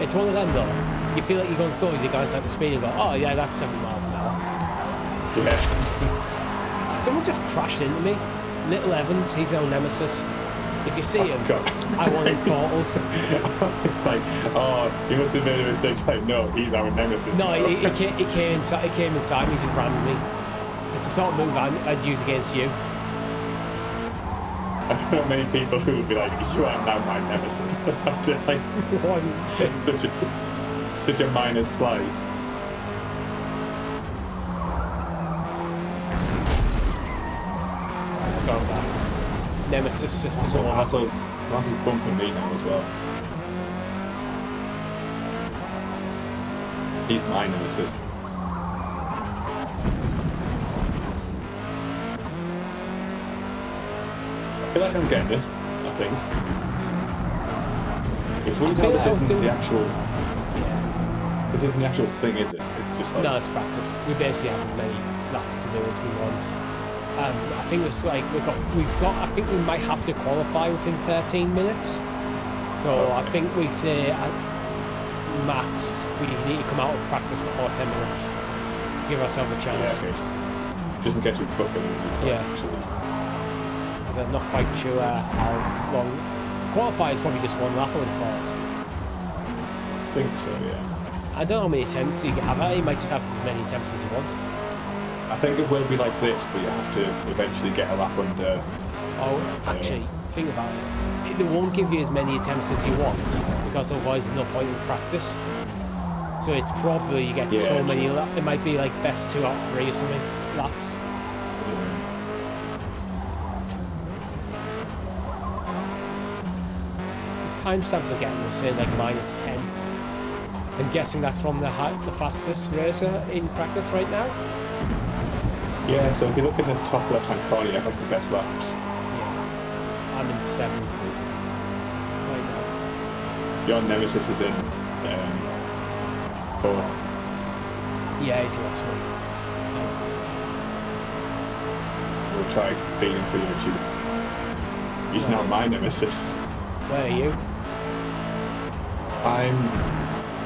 It's one of them though. You feel like you're going slow as you're going at the speed and go, oh yeah, that's 7 miles an hour. Yeah. Someone just crashed into me. Little Evans, he's our nemesis. If you see him, God. I want him totaled. It's like, oh, he must have made a mistake. It's like, no, he's our nemesis. No, he came inside me, just ran me. It's the sort of move I'd use against you. I don't know many people who would be like, you are now my nemesis. After like such a minor slide. Go back. Nemesis system. So Hassel's bumping me now as well. He's my nemesis. I feel like I'm getting this, I think. It's weird how this isn't the actual... Yeah. This isn't the actual thing, is it? It's just like... No, it's practice. We basically have as many laps to do as we want. I think it's like we've got. I think we might have to qualify within 13 minutes. So okay. I think we say at max we need to come out of practice before 10 minutes to give ourselves a chance. Yeah, okay. Just in case we fuck it. Yeah. Because I'm not quite sure how long. Qualify is probably just one lap, I would have thought. I think so, yeah. I don't know how many attempts you can have. You might just have as many attempts as you want. I think it will be like this, but you have to eventually get a lap under. Oh, actually, think about it. It won't give you as many attempts as you want, because otherwise there's no point in practice. So it's probably you get so many. It might be like best 2 out of 3 or something laps. The timestamps are getting the same, like -10. I'm guessing that's from the fastest racer in practice right now. Yeah, so if you look in the top left-hand corner, you have like the best laps. Yeah. I'm in 7th right now. Your nemesis is in 4th. Yeah, he's the last one. We'll try beating for you, Richie. He's now my nemesis. Where are you? I'm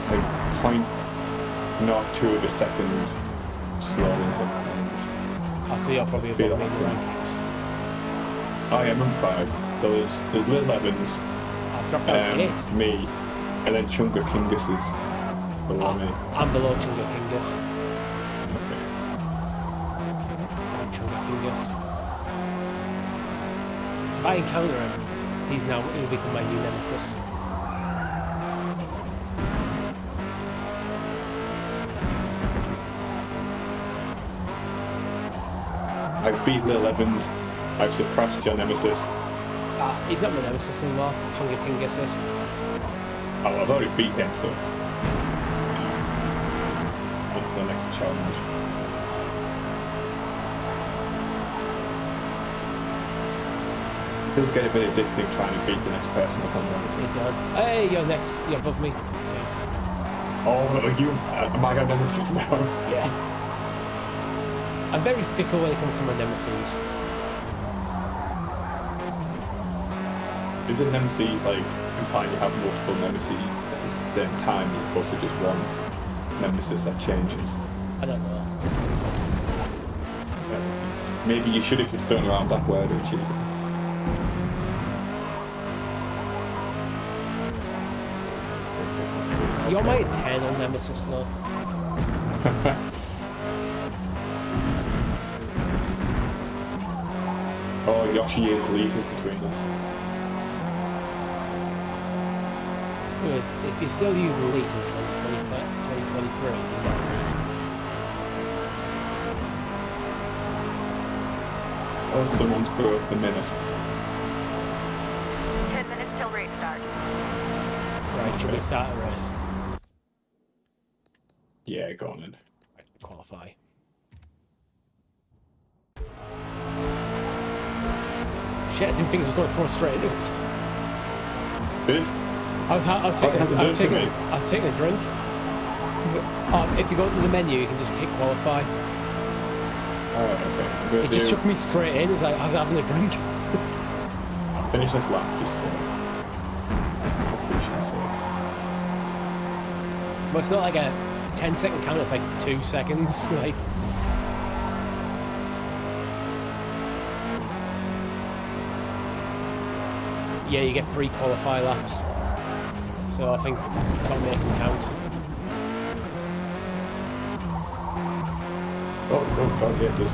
like 0.02 of a second slower than him. I see you're probably above me in the rankings. I am on 5. So there's Little Evans. I've dropped down to 8. Me, and then Chunga Kingus is below me. I'm below Chunga Kingus. Okay. I'm Chunga Kingus. If I encounter him, he'll become my new nemesis. I've beat Little Evans. I've suppressed your nemesis. He's not my nemesis anymore. Chunga Kingus is. Oh, I've already beat him, so it's... On to the next challenge. It does get a bit addicting trying to beat the next person up on one. It does. Hey, you're next. You're above me. Oh, am I your nemesis now? Yeah. I'm very fickle when it comes to my nemesis. Is a nemesis like implying you have multiple nemesis at the same time as opposed to just one nemesis that changes? I don't know. Maybe you should have just done around that word, Richie. You're my eternal nemesis, though. Oh, Yoshi is leaders between us. Good. If you're still using Elite in 2023, you're not Elite. Oh, someone's broke the minute. Right, should we start a race? Yeah, go on then. Right, qualify. Shit, I didn't think it was going to throw straight into us. This? I was taking a drink. If you go to the menu, you can just hit qualify. Oh, okay. It just took me straight in. It was like, I was having a drink. I'll finish this lap just completion's sake. Well, it's not like a 10-second count, it's like 2 seconds. Like, yeah, you get free qualify laps. So I think I've got to make them count. Oh god, yeah, just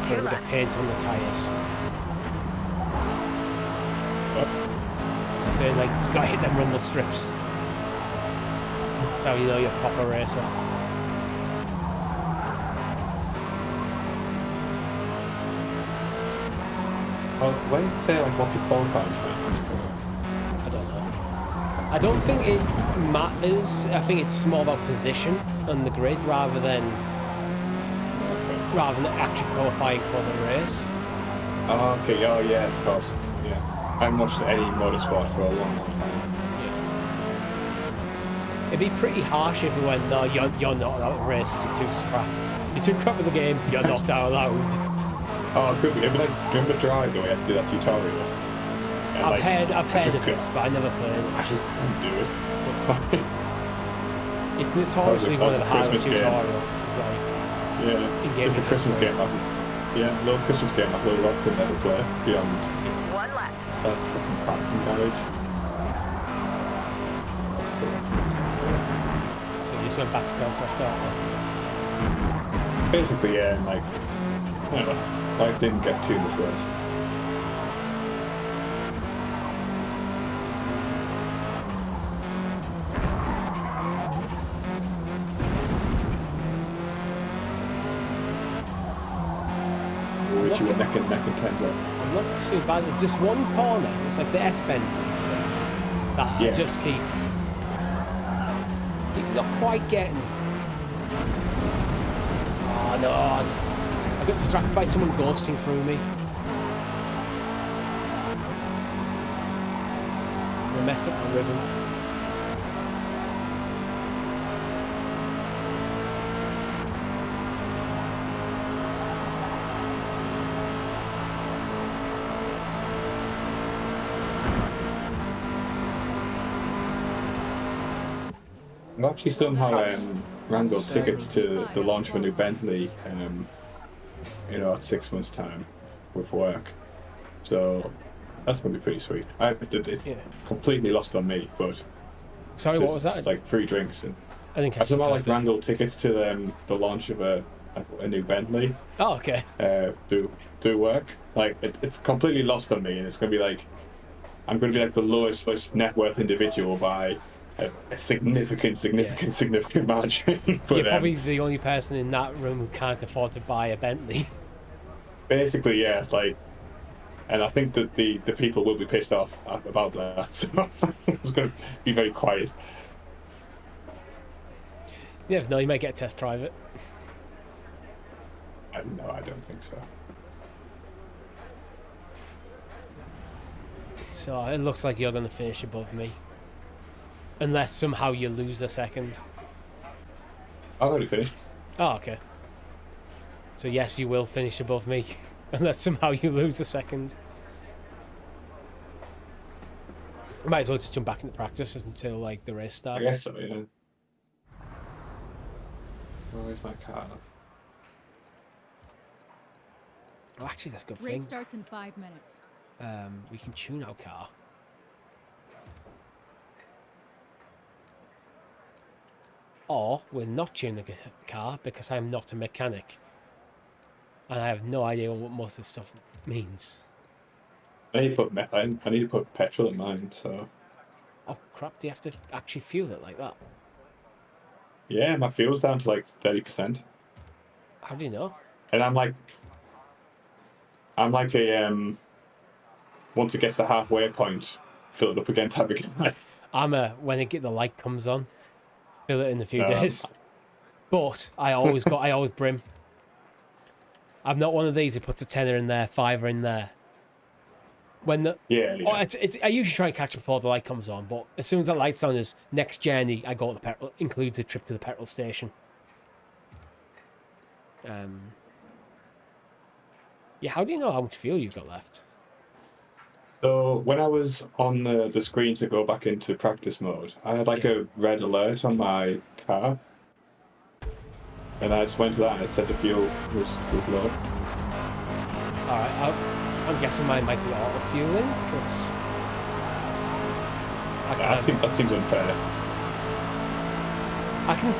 With the paint on the tyres. Just saying, like, you gotta hit them rumble strips. That's how you know you're a proper racer. oh, where does it say like what the qualifying time is for? I don't know. I don't think it matters. I think it's more about position on the grid rather than actually qualifying for the race. Oh, okay, oh yeah, of course. Yeah. I haven't watched any motorsport for a long time. Yeah. It'd be pretty harsh if we went, no, you're not allowed to race because you're too scrap. You're too crap at the game, you're not allowed. Oh, it's gonna be, it'd be like, remember Drive the way I did that tutorial? And I've heard of couldn't- this, but I never played it. I just couldn't do it. It's notoriously That one was of a the hardest Christmas game. tutorials. It's like, Yeah, just a Christmas game. Yeah, a little Christmas game that little Rob could never play beyond One lap. that fucking parking garage. so you just went back to Grand Theft Auto. Basically, yeah, and like, I don't know, life didn't get too much worse. Richie were neck and tender. I'm not too bad. It's just one corner. It's like the S-bend that I just keep not quite getting. Oh no! I got distracted by someone ghosting through me. I messed up my rhythm. I've actually somehow wrangled tickets to the launch of a new Bentley, at 6 months' time with work. So that's going to be pretty sweet. It's completely lost on me, but Sorry, what was that? Like free drinks. And I think I've somehow wrangled tickets to the launch of a new Bentley. Oh, okay. Do work. Like it's completely lost on me, and it's going to be like I'm going to be like the lowest net worth individual by a significant margin. But, you're probably the only person in that room who can't afford to buy a Bentley. Basically, yeah. Like, and I think that the people will be pissed off about that. So I'm just going to be very quiet. You never know. You might get a test drive it. No, I don't think so. So it looks like you're going to finish above me. Unless somehow you lose a second. I've already finished. Oh, okay. So yes, you will finish above me. Unless somehow you lose a second. Might as well just jump back into practice until like the race starts. I guess so, yeah. Where's my car? Oh, actually, that's a good Race thing. starts in 5 minutes. We can tune our car. Or we're not tuning the car because I'm not a mechanic. And I have no idea what most of this stuff means. I need to put petrol in mine, so... Oh crap, do you have to actually fuel it like that? Yeah, my fuel's down to like 30%. How do you know? And I'm like a, once it gets to the halfway point, fill it up again type of guy. I'm a, when the light comes on, fill it in a few days. But I always brim. I'm not one of these who puts a tenner in there, fiver in there. When the Oh, I usually try and catch it before the light comes on, but as soon as that light's on, is next journey I go to the petrol, includes a trip to the petrol station. Yeah, how do you know how much fuel you've got left? So when I was on the screen to go back into practice mode, I had like a red alert on my car. And I just went to that and it said the fuel was low. Alright, I'm guessing mine might be auto-fueling, because... That seems unfair. I can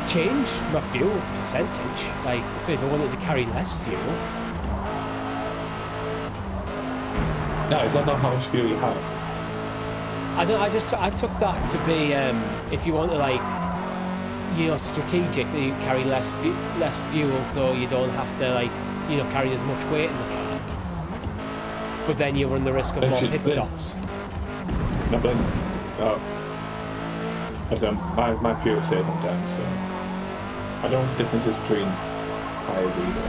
change my fuel percentage. Like, so if I wanted to carry less fuel... No, is that not how much fuel you have? I took that to be, if you want to, like, you know, strategic, that you carry less fuel, so you don't have to, like, you know, carry as much weight in the car. But then you run the risk of more pit stops. No, but I don't know, my fuel says I'm down, so I don't know what the difference is between tires either.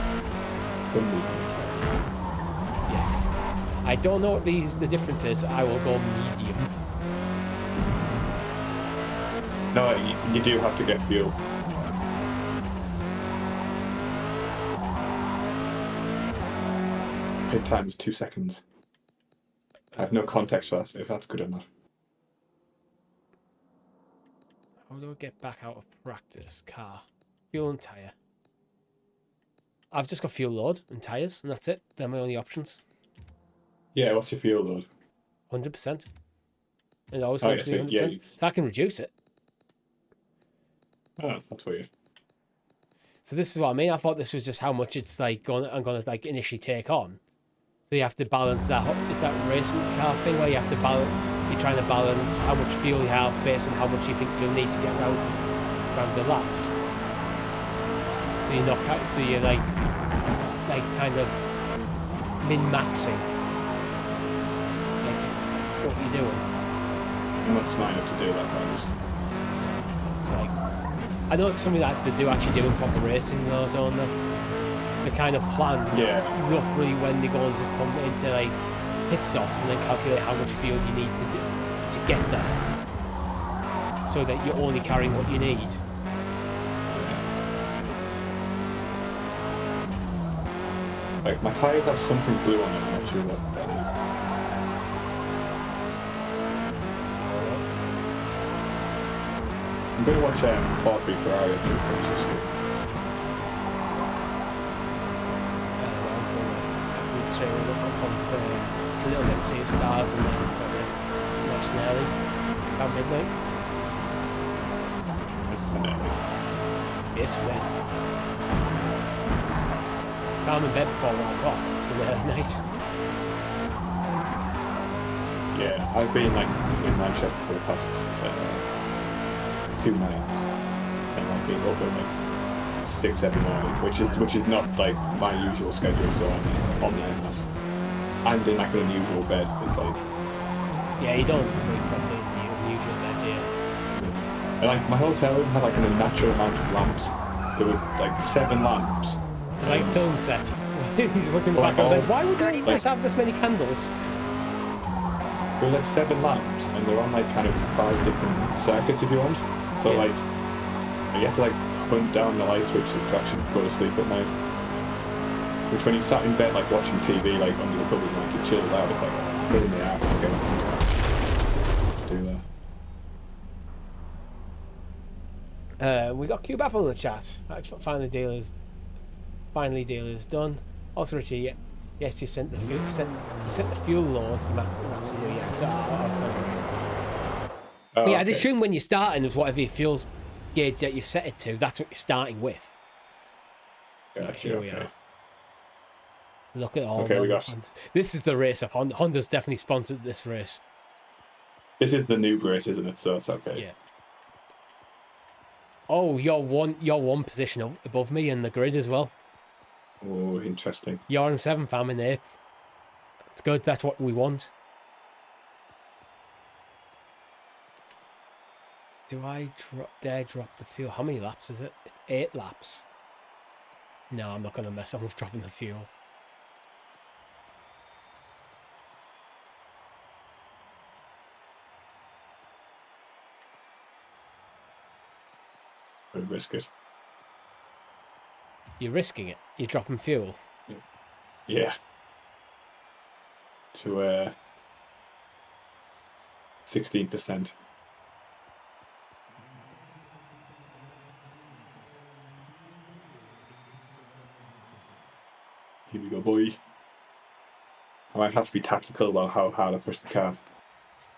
Yeah. I don't know what the difference is. I will go medium. No, you do have to get fuel. Pit time is 2 seconds. I have no context for that, if that's good or not. How do I get back out of practice? Car. Fuel and tyre. I've just got fuel load and tyres, and that's it. They're my only options. Yeah, what's your fuel load? 100%. It always seems to be 100%. So I can reduce it. Oh, that's weird. So this is what I mean. I thought this was just how much it's like I'm gonna like initially take on. So you have to balance that. It's that racing car thing where you have to balance. You're trying to balance how much fuel you have based on how much you think you'll need to get around the laps. So you're not. So you're like kind of min-maxing. Like what you're doing. I'm not smart enough to do that, It's like. I know it's something that they do actually do in proper racing though, don't they? They kind of plan roughly when they're going to come into like pit stops and then calculate how much fuel you need to get there, so that you're only carrying what you need. Like my tyres have something blue on them, I'm not sure what that is. I'm going to watch Ford v Ferrari after we finish this week. After the straight one, I'll pump a little bit Sea of Stars and then next early about midnight. It's early. Yes, man. I'm in bed before 1 o'clock. It's an early night. Yeah, I've been like in Manchester for the past 2 nights, and like being up at like 6 every morning, which is not like my usual schedule. So I'm on the endless. I'm in like an unusual bed. It's like yeah, you don't sleep properly in the unusual bed, do you? And like my hotel room had like an unnatural amount of lamps. There was like 7 lamps. It's like a film set. He's looking back. I was like, why would they just have this many candles? There was like 7 lamps, and they're on like kind of 5 different circuits if you want. So like, you have to like hunt down the light switches to actually go to sleep at night. Which when you sat in bed like watching TV like under the covers, like you chilled out, it's like a pain in the ass to get up and do that. We got Cube Apple in the chat. Finally, dealers done. Also, Richie, Yes, you sent the fuel load from Rhapsody. Yeah, so I was going to. Oh, Yeah, okay. I'd assume when you're starting with whatever your fuel gauge that you set it to, that's what you're starting with. Gotcha, Here we okay. are. Look at all Okay, them. we got. This is the race of Honda. Honda's definitely sponsored this race. This is the new race, isn't it? So it's okay. Yeah. Oh, you're one position above me in the grid as well. Oh, interesting. You're in 7th, I'm in 8th. It's good. That's what we want. Do I dare drop the fuel? How many laps is it? It's 8 laps. No, I'm not going to mess up with dropping the fuel. I'd risk it. You're risking it. You're dropping fuel. Yeah. To 16%. Here we go, boy. I might have to be tactical about how hard I push the car.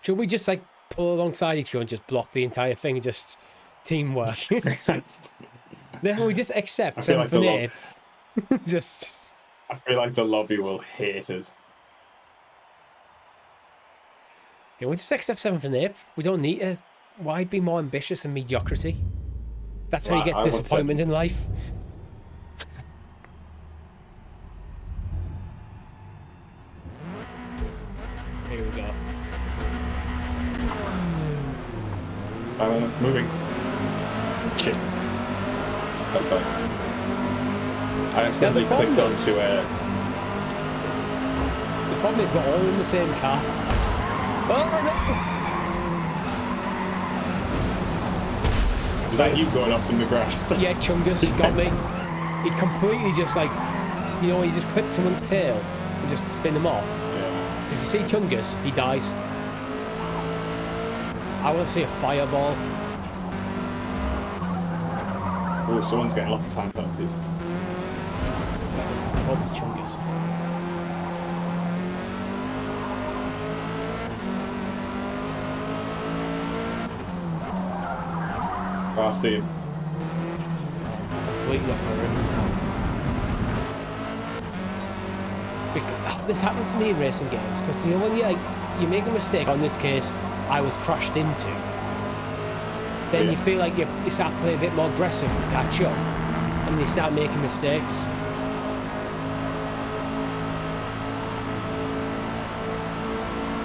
Should we just like pull alongside each other and just block the entire thing and just teamwork? Then we just accept 7th and 8th. Just. I feel like the lobby will hate us. Yeah, we'll just accept 7th and 8th. We don't need to. Why be more ambitious than mediocrity? That's how you get disappointment in life. Here we go. Moving. Shit. Okay. I accidentally clicked onto The problem is we're all in the same car. Oh Is that you going off in the grass? no! Yeah, Chungus got me. He completely just like, you know, he just clipped someone's tail and just spin them off. Yeah. So if you see Chungus, he dies. I want to see a fireball. Oh, someone's getting lots of time penalties. I hope it's Chungus. Oh, I see him. Completely off my rim. This happens to me in racing games because you know when you make a mistake. On this case, I was crashed into. Then you feel like you start playing a bit more aggressive to catch up, and you start making mistakes.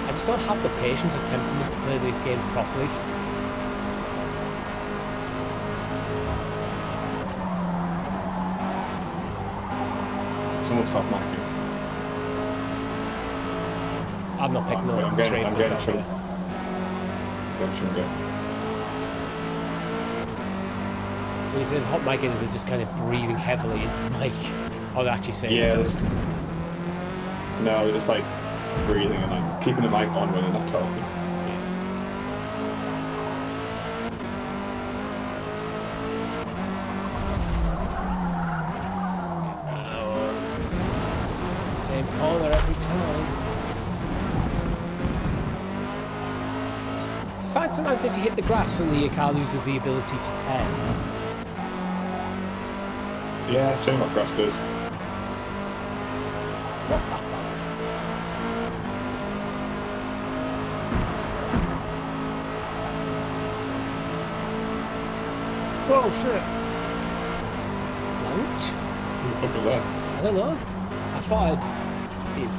I just don't have the patience or temperament to play these games properly. Someone's hot marking. I'm not picking up I'm the getting streams. Chunga. When you say hot mic, they're just kind of breathing heavily into the mic. Oh, they actually say Yeah. so. No, they're just like breathing and like keeping the mic on when they're not talking. Same corner every time. I find sometimes if you hit the grass, suddenly your car loses the ability to turn. Yeah, I've seen what grass does. Not that bad. Oh shit! Launch? Who the fuck was that? I don't know. I thought I'd hit.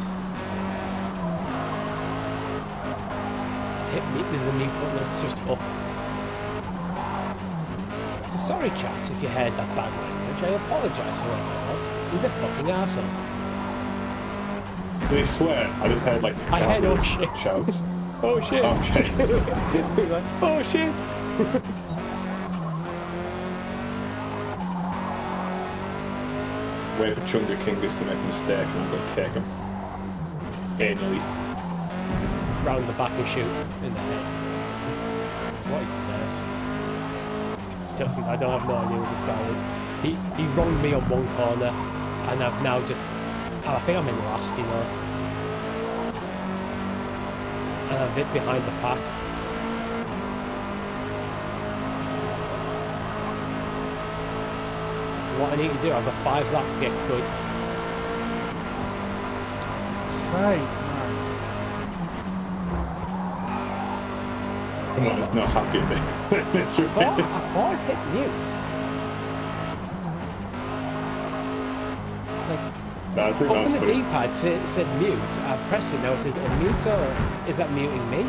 Hit me. There's a mute button. It's just up. So sorry, chat, if you heard that bad language. I apologise for what it was. He's a fucking arsehole. Did he swear? I just heard like I heard oh shit. shouts. Oh shit. Okay. Like, oh shit. Wait for Chunga Kingus to make a mistake and I'm going to take him. Anally. Round the back and shoot in the head. That's what he deserves. He just doesn't. I don't have no idea what this guy is. He wronged me on one corner, and I've now just I think I'm in last, you know. And I'm a bit behind the pack. So what I need to do, I've got 5 laps to get good. Say, Come on, it's not happy in this. This I race. thought I'd hit mute. Like, No, I think up that's on the pretty- D-pad it said mute. I pressed it, now it says unmute, or is that muting me?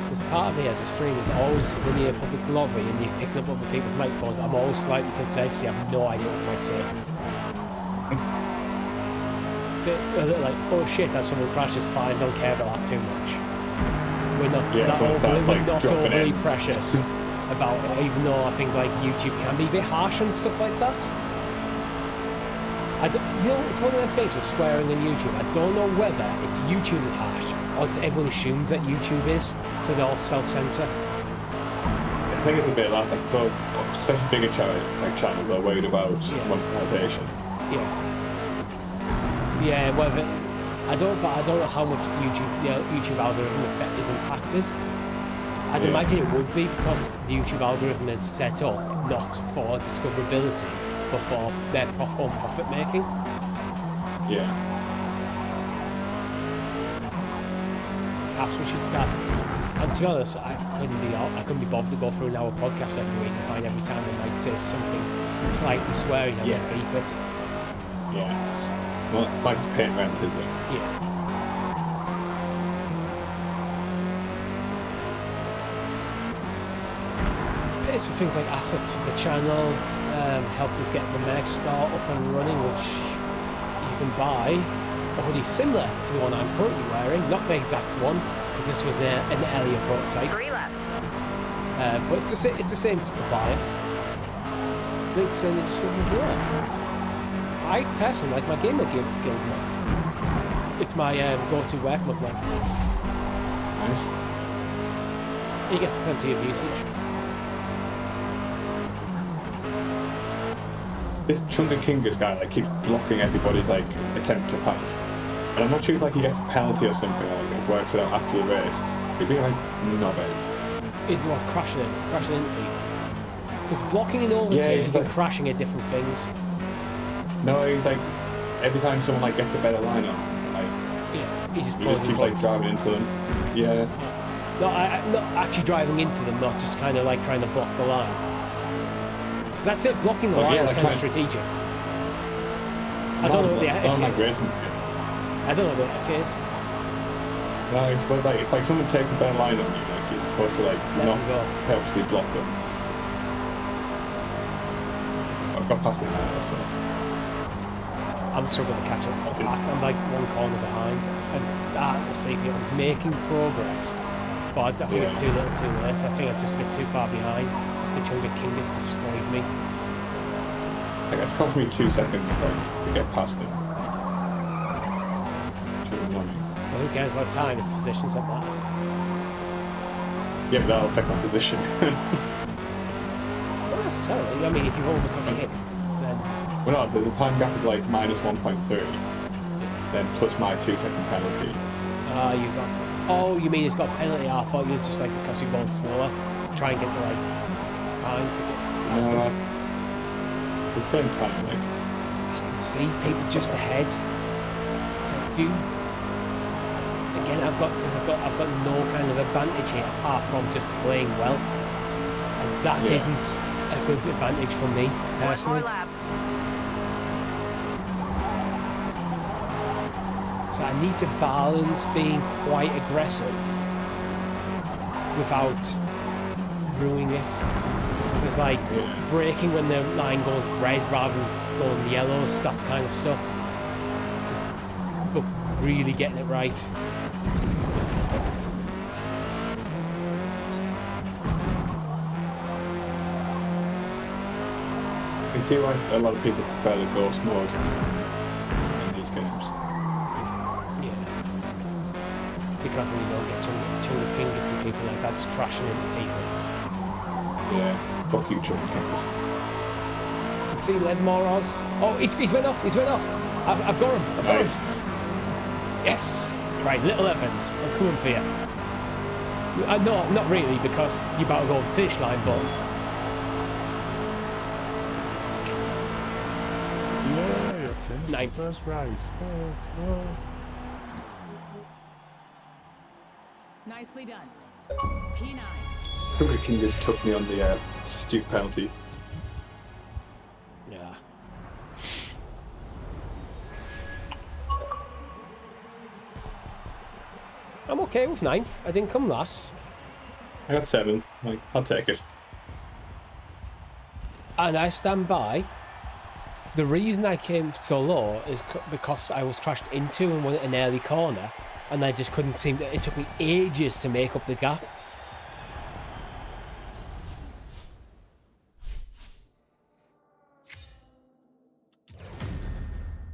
There's part of me as a streamer is always, when you're in a public lobby and you're picking up other people's microphones, I'm always slightly concerned because you have no idea what they might say. So, like, oh shit, as someone crashes, fine, don't care about that too much. We're not, Yeah, not, so it over, starts, we're like, not dropping overly in. precious about it, even though I think like YouTube can be a bit harsh and stuff like that. You know, it's one of them things with swearing on YouTube. I don't know whether it's YouTube is harsh or it's everyone assumes that YouTube is, so they all self-censor. I think it's a bit like that. So, especially bigger channels are worried about monetization. Yeah. Yeah, whether I don't know how much the YouTube algorithm effect is impacted. I'd imagine it would be because the YouTube algorithm is set up not for discoverability, but for their own profit making. Yeah. Perhaps we should start. And to be honest, I couldn't be bothered to go through an hour podcast every week and find every time they might say something slightly swearing and then beep it. Yeah. Well, it's like it's paying rent, isn't it? Yeah. It's for things like assets for the channel, helped us get the merch store up and running, which you can buy a hoodie similar to the one I'm currently wearing, not the exact one, because this was an earlier prototype. 3 left. But it's the same supplier. Links in the description below. I personally like my Gamer Guild mug. It's my go-to work mug now. Nice. He gets plenty of usage. This Chunga Kingus guy like keeps blocking everybody's like attempt to pass, and I'm not sure if like he gets a penalty or something, or like it works it out after the race. He'd be like knobhead. Is what crashing into you. Because blocking and overtaking and crashing are different things. No, he's like every time someone like gets a better lineup, like He just keeps like driving into them. Yeah. No, not actually driving into them, not just kind of like trying to block the line. Because that's it, blocking the line is kind of strategic. I don't know what the heck is. I don't know what the heck is. No, it's supposed like if like someone takes a better line on you, like you're supposed to like not purposely block them. I've got past it now, so. I'm struggling to catch up with the pack. I'm like one corner behind. I'm starting to see people making progress. But I think it's too little too late. I think it's just a bit too far behind after Chunga King has destroyed me. Like it's cost me 2 seconds like to get past him. Well, who cares about time? It's positions that matter. Yeah, but that'll affect my position. Not necessarily. I mean, if you've overtaken him, then... Well, no, there's a time gap of like minus 1.3, then plus my 2 second penalty. You got... Oh, you mean it's got penalty? I thought you was just like because you're going slower. Try and get the right time to get past him. At the same time, like... I can see people just ahead. So if you... Again, I've got no kind of advantage here apart from just playing well, and that isn't a good advantage for me personally. So I need to balance being quite aggressive without ruining it. It's like braking when the line goes red rather than going yellow, that kind of stuff. Just but really getting it right. can see why a lot of people prefer the ghost mode in these games. Yeah. Because then you don't get chunga pingus and people like that just crashing into people. Yeah, fuck you, chunga pingus. Let's see, Ledmoros. Oh, he's went off. He's went off. I've got him. I've got Nice. him. Yes. Right, little Evans. I'm coming for you. No, not really, because you're about to go on the finish line, but Yeah, you're finished. Ninth. First race. Oh. Nicely done. P9. Chunga pingus took me on the stupid penalty. yeah. I'm okay with 9th. I didn't come last. I got 7th. Like, I'll take it. And I stand by. The reason I came so low is because I was crashed into and went at an early corner, and I just couldn't seem to. It took me ages to make up the gap.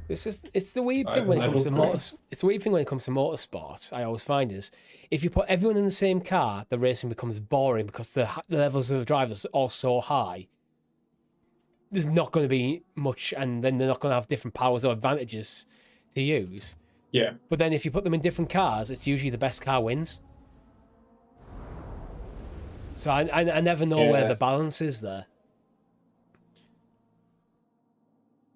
It's the weird thing when it comes to it's the weird thing when it comes to motorsport. I always find is if you put everyone in the same car, the racing becomes boring because the levels of the drivers are so high. There's not going to be much, and then they're not going to have different powers or advantages to use. Yeah. But then if you put them in different cars, it's usually the best car wins. So I never know where the balance is there.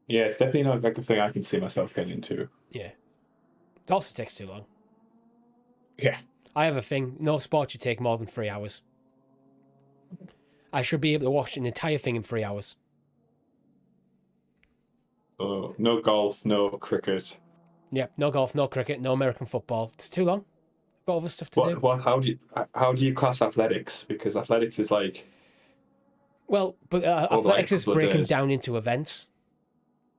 Yeah, it's definitely not like a thing I can see myself getting into. Yeah. It also takes too long. Yeah. I have a thing. No sport should take more than 3 hours. I should be able to watch an entire thing in 3 hours. So, no golf, no cricket. Yep, no golf, no cricket, no American football. It's too long. I've got other stuff to do. How do you class athletics? Because athletics is like... Well, but athletics is breaking down into events.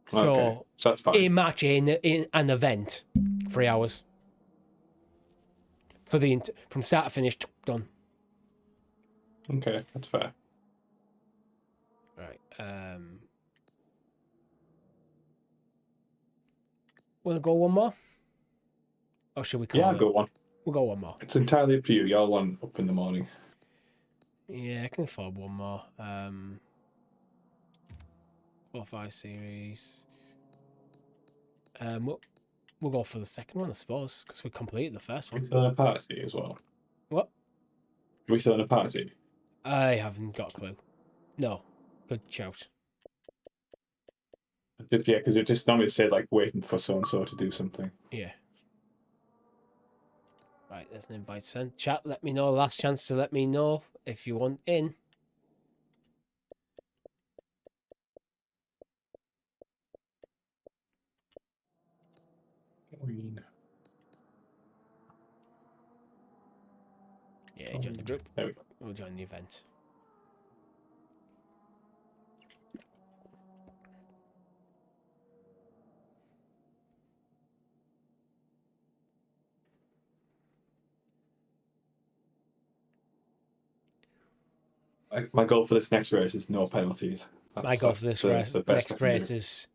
So, okay, so that's fine. a match in an event, 3 hours. From start to finish, done. Okay, that's fair. Right. Want to go one more? Or should we call Yeah, it? go on. We'll go one more. It's entirely up to you. Y'all want up in the morning. Yeah, I can afford one more. Qualify series. We'll go for the second one, I suppose, because we completed the first Are we one. still in a party as well? What? Are we still in a party? I haven't got a clue. No. Good shout. Yeah, because it just normally said like waiting for so and so to do something. Yeah. Right, there's an invite sent. Chat, let me know. Last chance to let me know if you want in. Yeah, join the group. There we go. We'll join the event. My goal for this next race is no penalties. My goal for this race, next race is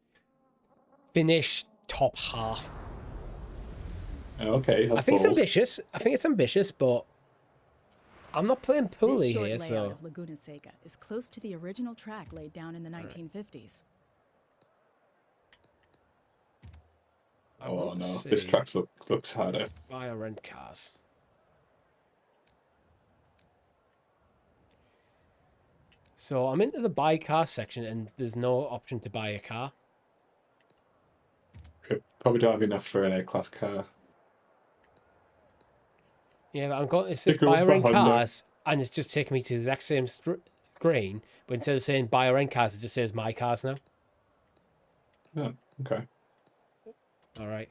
finish top half. Okay, I think it's ambitious. But I'm not playing This poorly short here, layout so of Laguna Seca is close to the original track laid down in the 1950s. I Oh want to no, see this track looks harder. buy or rent cars. So I'm into the buy car section, and there's no option to buy a car. Probably don't have enough for an A-class car. Yeah, but I'm going. It says Stick buy or with rent Honda. cars, and it's just taking me to the exact same screen. But instead of saying buy or rent cars, it just says my cars now. Yeah, okay. All right.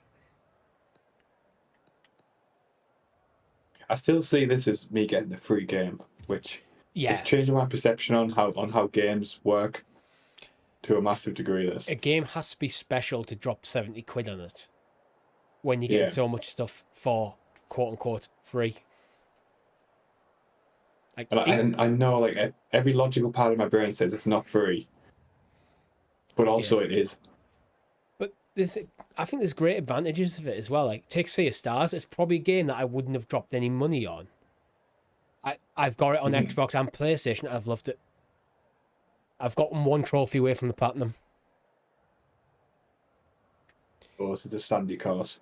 I still see this as me getting a free game, which Yeah, is changing my perception on how games work to a massive degree. This a game has to be special to drop 70 quid on it when you get Yeah. so much stuff for quote unquote free. Like, and I know like every logical part of my brain says it's not free, but also it is. But I think there's great advantages of it as well. Like, take Sea of Stars, it's probably a game that I wouldn't have dropped any money on. I've got it on Xbox and PlayStation. I've loved it. I've gotten one trophy away from the platinum. Oh, this is the Sandy course.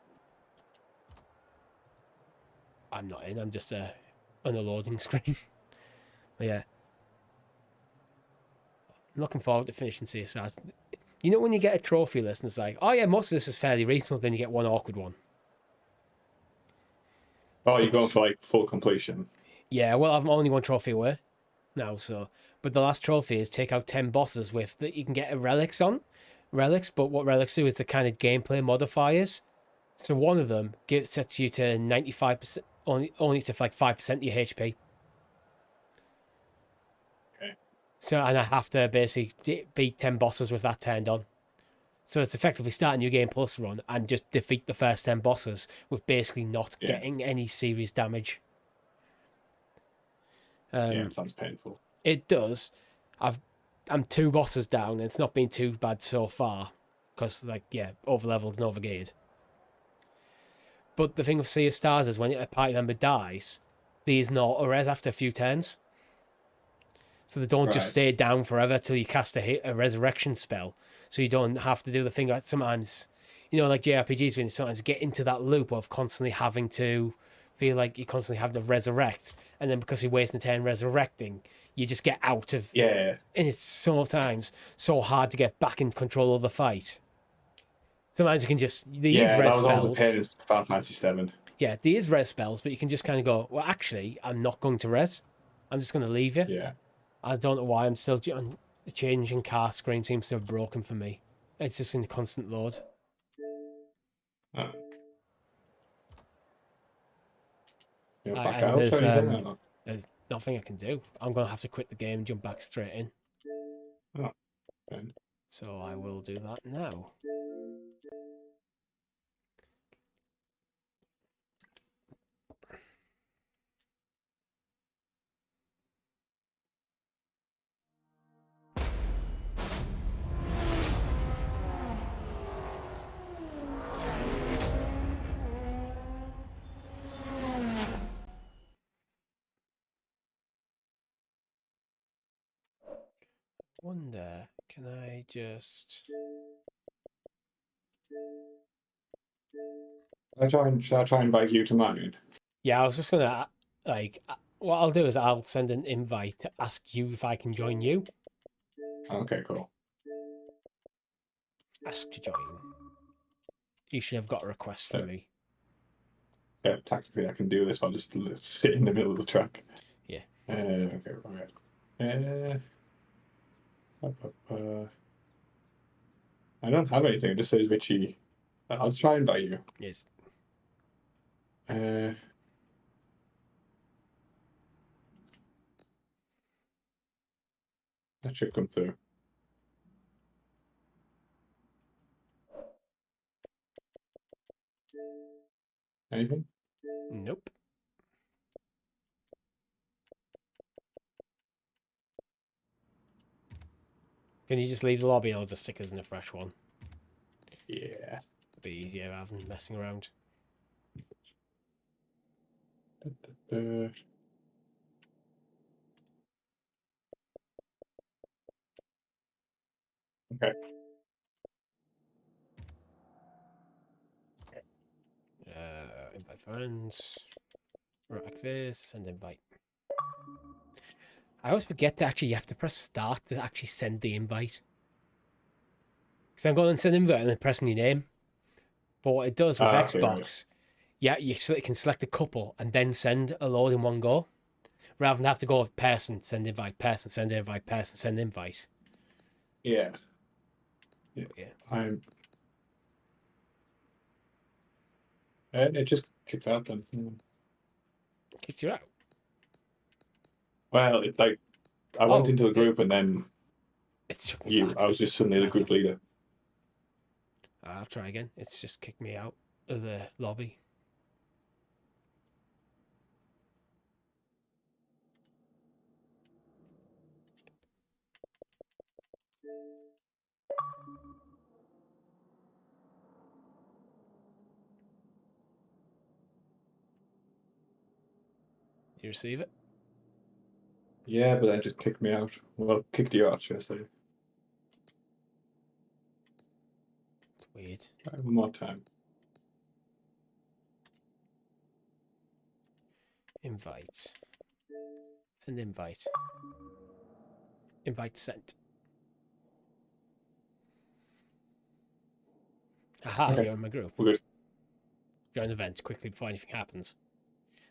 I'm not in. I'm just on a loading screen. But yeah, I'm looking forward to finishing Sea of Stars. You know when you get a trophy list and it's like, oh yeah, most of this is fairly reasonable, then you get one awkward one. Oh, you're going for like full completion. Yeah, well, I'm only one trophy away now, so. But the last trophy is take out 10 bosses with that you can get a relics on. Relics, but what relics do is the kind of gameplay modifiers. So one of them sets you to 95%, only to like 5% of your HP. Okay. So, and I have to basically beat 10 bosses with that turned on. So it's effectively start a new game plus run and just defeat the first 10 bosses with basically not getting any serious damage. Yeah, it sounds painful. It does. I'm 2 bosses down. And it's not been too bad so far because, like, over leveled and over geared. But the thing with Sea of Stars is when a party member dies, there's no auto-res after a few turns. So they don't just stay down forever till you cast a resurrection spell. So you don't have to do the thing that sometimes, like JRPGs, when you sometimes get into that loop of constantly having to feel like you're constantly having to resurrect. And then because you're wasting a turn resurrecting, you just get out of... Yeah. And it's sometimes so hard to get back in control of the fight. Sometimes you can just... Yeah, that was always a pain in Final Fantasy 7. Yeah, there is res spells, but you can just kind of go, well, actually, I'm not going to res. I'm just going to leave you. Yeah. I don't know why I'm still... The changing car screen seems to have broken for me. It's just in constant load. Oh. You're back out, there's nothing I can do. I'm going to have to quit the game and jump back straight in. Oh, fine. So I will do that now. Wonder, can I just... Should I try and invite you to mine? Yeah, I was just going to, what I'll do is I'll send an invite to ask you if I can join you. Okay, cool. Ask to join. You should have got a request from me. Yeah, tactically I can do this. I'll just sit in the middle of the track. Yeah. Okay, right. I don't have anything. It just says Richie. I'll try and invite you. Yes. That should come through. Anything? Nope. Can you just leave the lobby and I'll just stick us in a fresh one? Yeah. It'll be easier rather than messing around. Okay. Invite friends. Right, this, send invite. I always forget that actually you have to press start to actually send the invite. Because I'm going to send invite and then pressing your name. But what it does with Xbox, yeah, you can select a couple and then send a load in one go. Rather than have to go with person, send invite, person, send invite, person, send invite. Yeah. Yeah. It just kicked out then. Kicked you out? Well, I went into the group and then I was just suddenly the group leader. I'll try again. It's just kicked me out of the lobby. You receive it? Yeah, but then just kicked me out. Well, kicked you out, should I say. It's weird. Right, one more time. Invite. Send invite. Invite sent. Aha, Okay. you're in my group. We're good. Join event quickly before anything happens.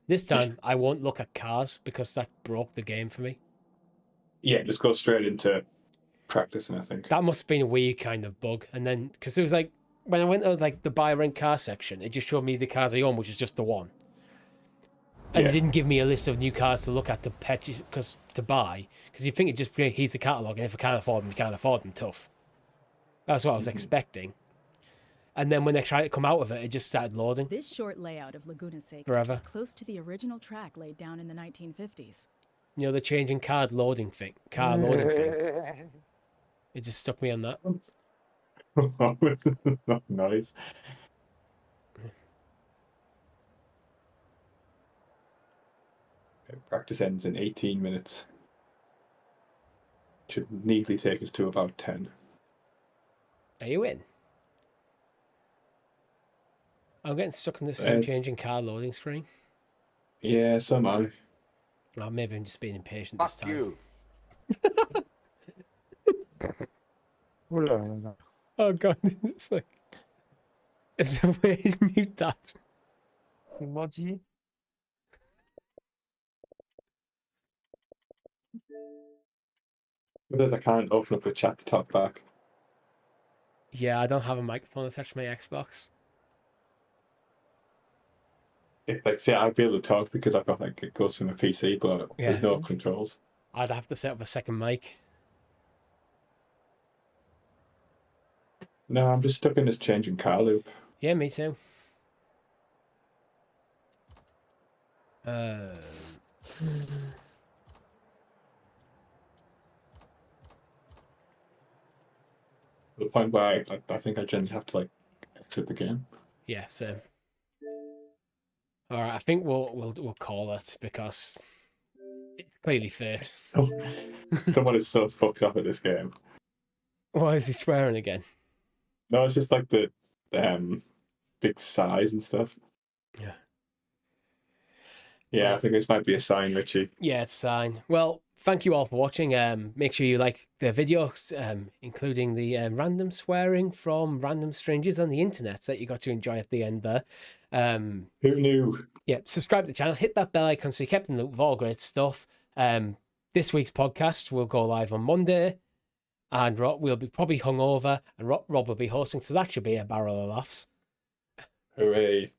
This time, I won't look at cars because that broke the game for me. Yeah, just go straight into practicing, I think. That must have been a weird kind of bug. And then, because it was like, when I went to like the buy rent car section, it just showed me the cars I own, which is just the one. And Yeah. it didn't give me a list of new cars to look at to purchase, to buy. Because you think it just, here's the catalogue, and if I can't afford them, you can't afford them, tough. That's what I was expecting. And then when they tried to come out of it, it just started loading. This short layout of Laguna Seca Forever. is close to the original track laid down in the 1950s. You know, the changing car loading thing. It just stuck me on that. Nice. Okay, practice ends in 18 minutes. Should neatly take us to about 10. Are you in? I'm getting stuck in the same changing car loading screen. Yeah, so am I. Well, maybe I'm just being impatient this time. You. Ooh la la. Oh god, it's like... Is there a way to mute that? Emoji. Because I can't open up a chat to talk back. Yeah, I don't have a microphone attached to my Xbox. See, I'd be able to talk because I've got like it goes to my PC, but there's no Yeah. controls. I'd have to set up a second mic. No, I'm just stuck in this changing car loop. Yeah, me too. To the point where I think I generally have to like exit the game. Yeah, same. All right, I think we'll call it because it's clearly fate. So, someone is so fucked up at this game. Why is he swearing again? No, it's just like the big size and stuff. Yeah. Yeah, Well, I think this might be a sign, Richie. Yeah, it's fine. Well, thank you all for watching. Make sure you like the videos, including the random swearing from random strangers on the internet that you got to enjoy at the end there. Who knew? Yeah, subscribe to the channel, hit that bell icon so you're kept in the loop of all great stuff. This week's podcast will go live on Monday, and Rob will be probably hungover, and Rob will be hosting, so that should be a barrel of laughs. Hooray.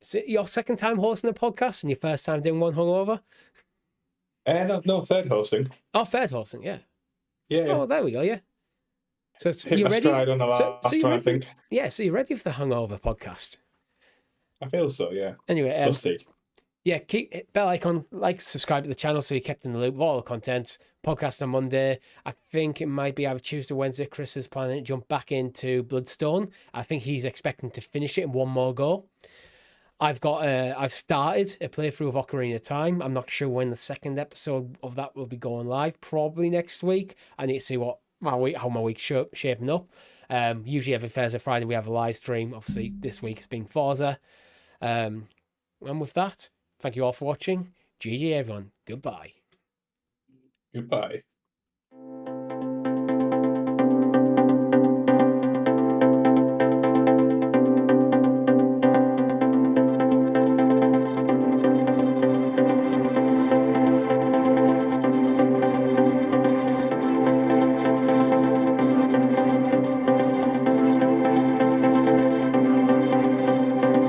Is it your second time hosting a podcast and your first time doing one hungover? No, third hosting. Oh, third hosting, yeah. Yeah. Oh, there we go, yeah. So Hit you're my ready? stride on the last you're one, I ready? think. Yeah, so you're ready for the hungover podcast. I feel so, yeah. Anyway, We'll see. yeah, hit bell icon, like, subscribe to the channel so you're kept in the loop of all the content. Podcast on Monday. I think it might be either Tuesday or Wednesday. Chris is planning to jump back into Bloodstone. I think he's expecting to finish it in one more go. I've started a playthrough of Ocarina of Time. I'm not sure when the second episode of that will be going live. Probably next week. I need to see how my week's shaping up. Usually every Thursday, Friday we have a live stream. Obviously this week has been Forza. And with that, thank you all for watching. GG everyone. Goodbye. Goodbye.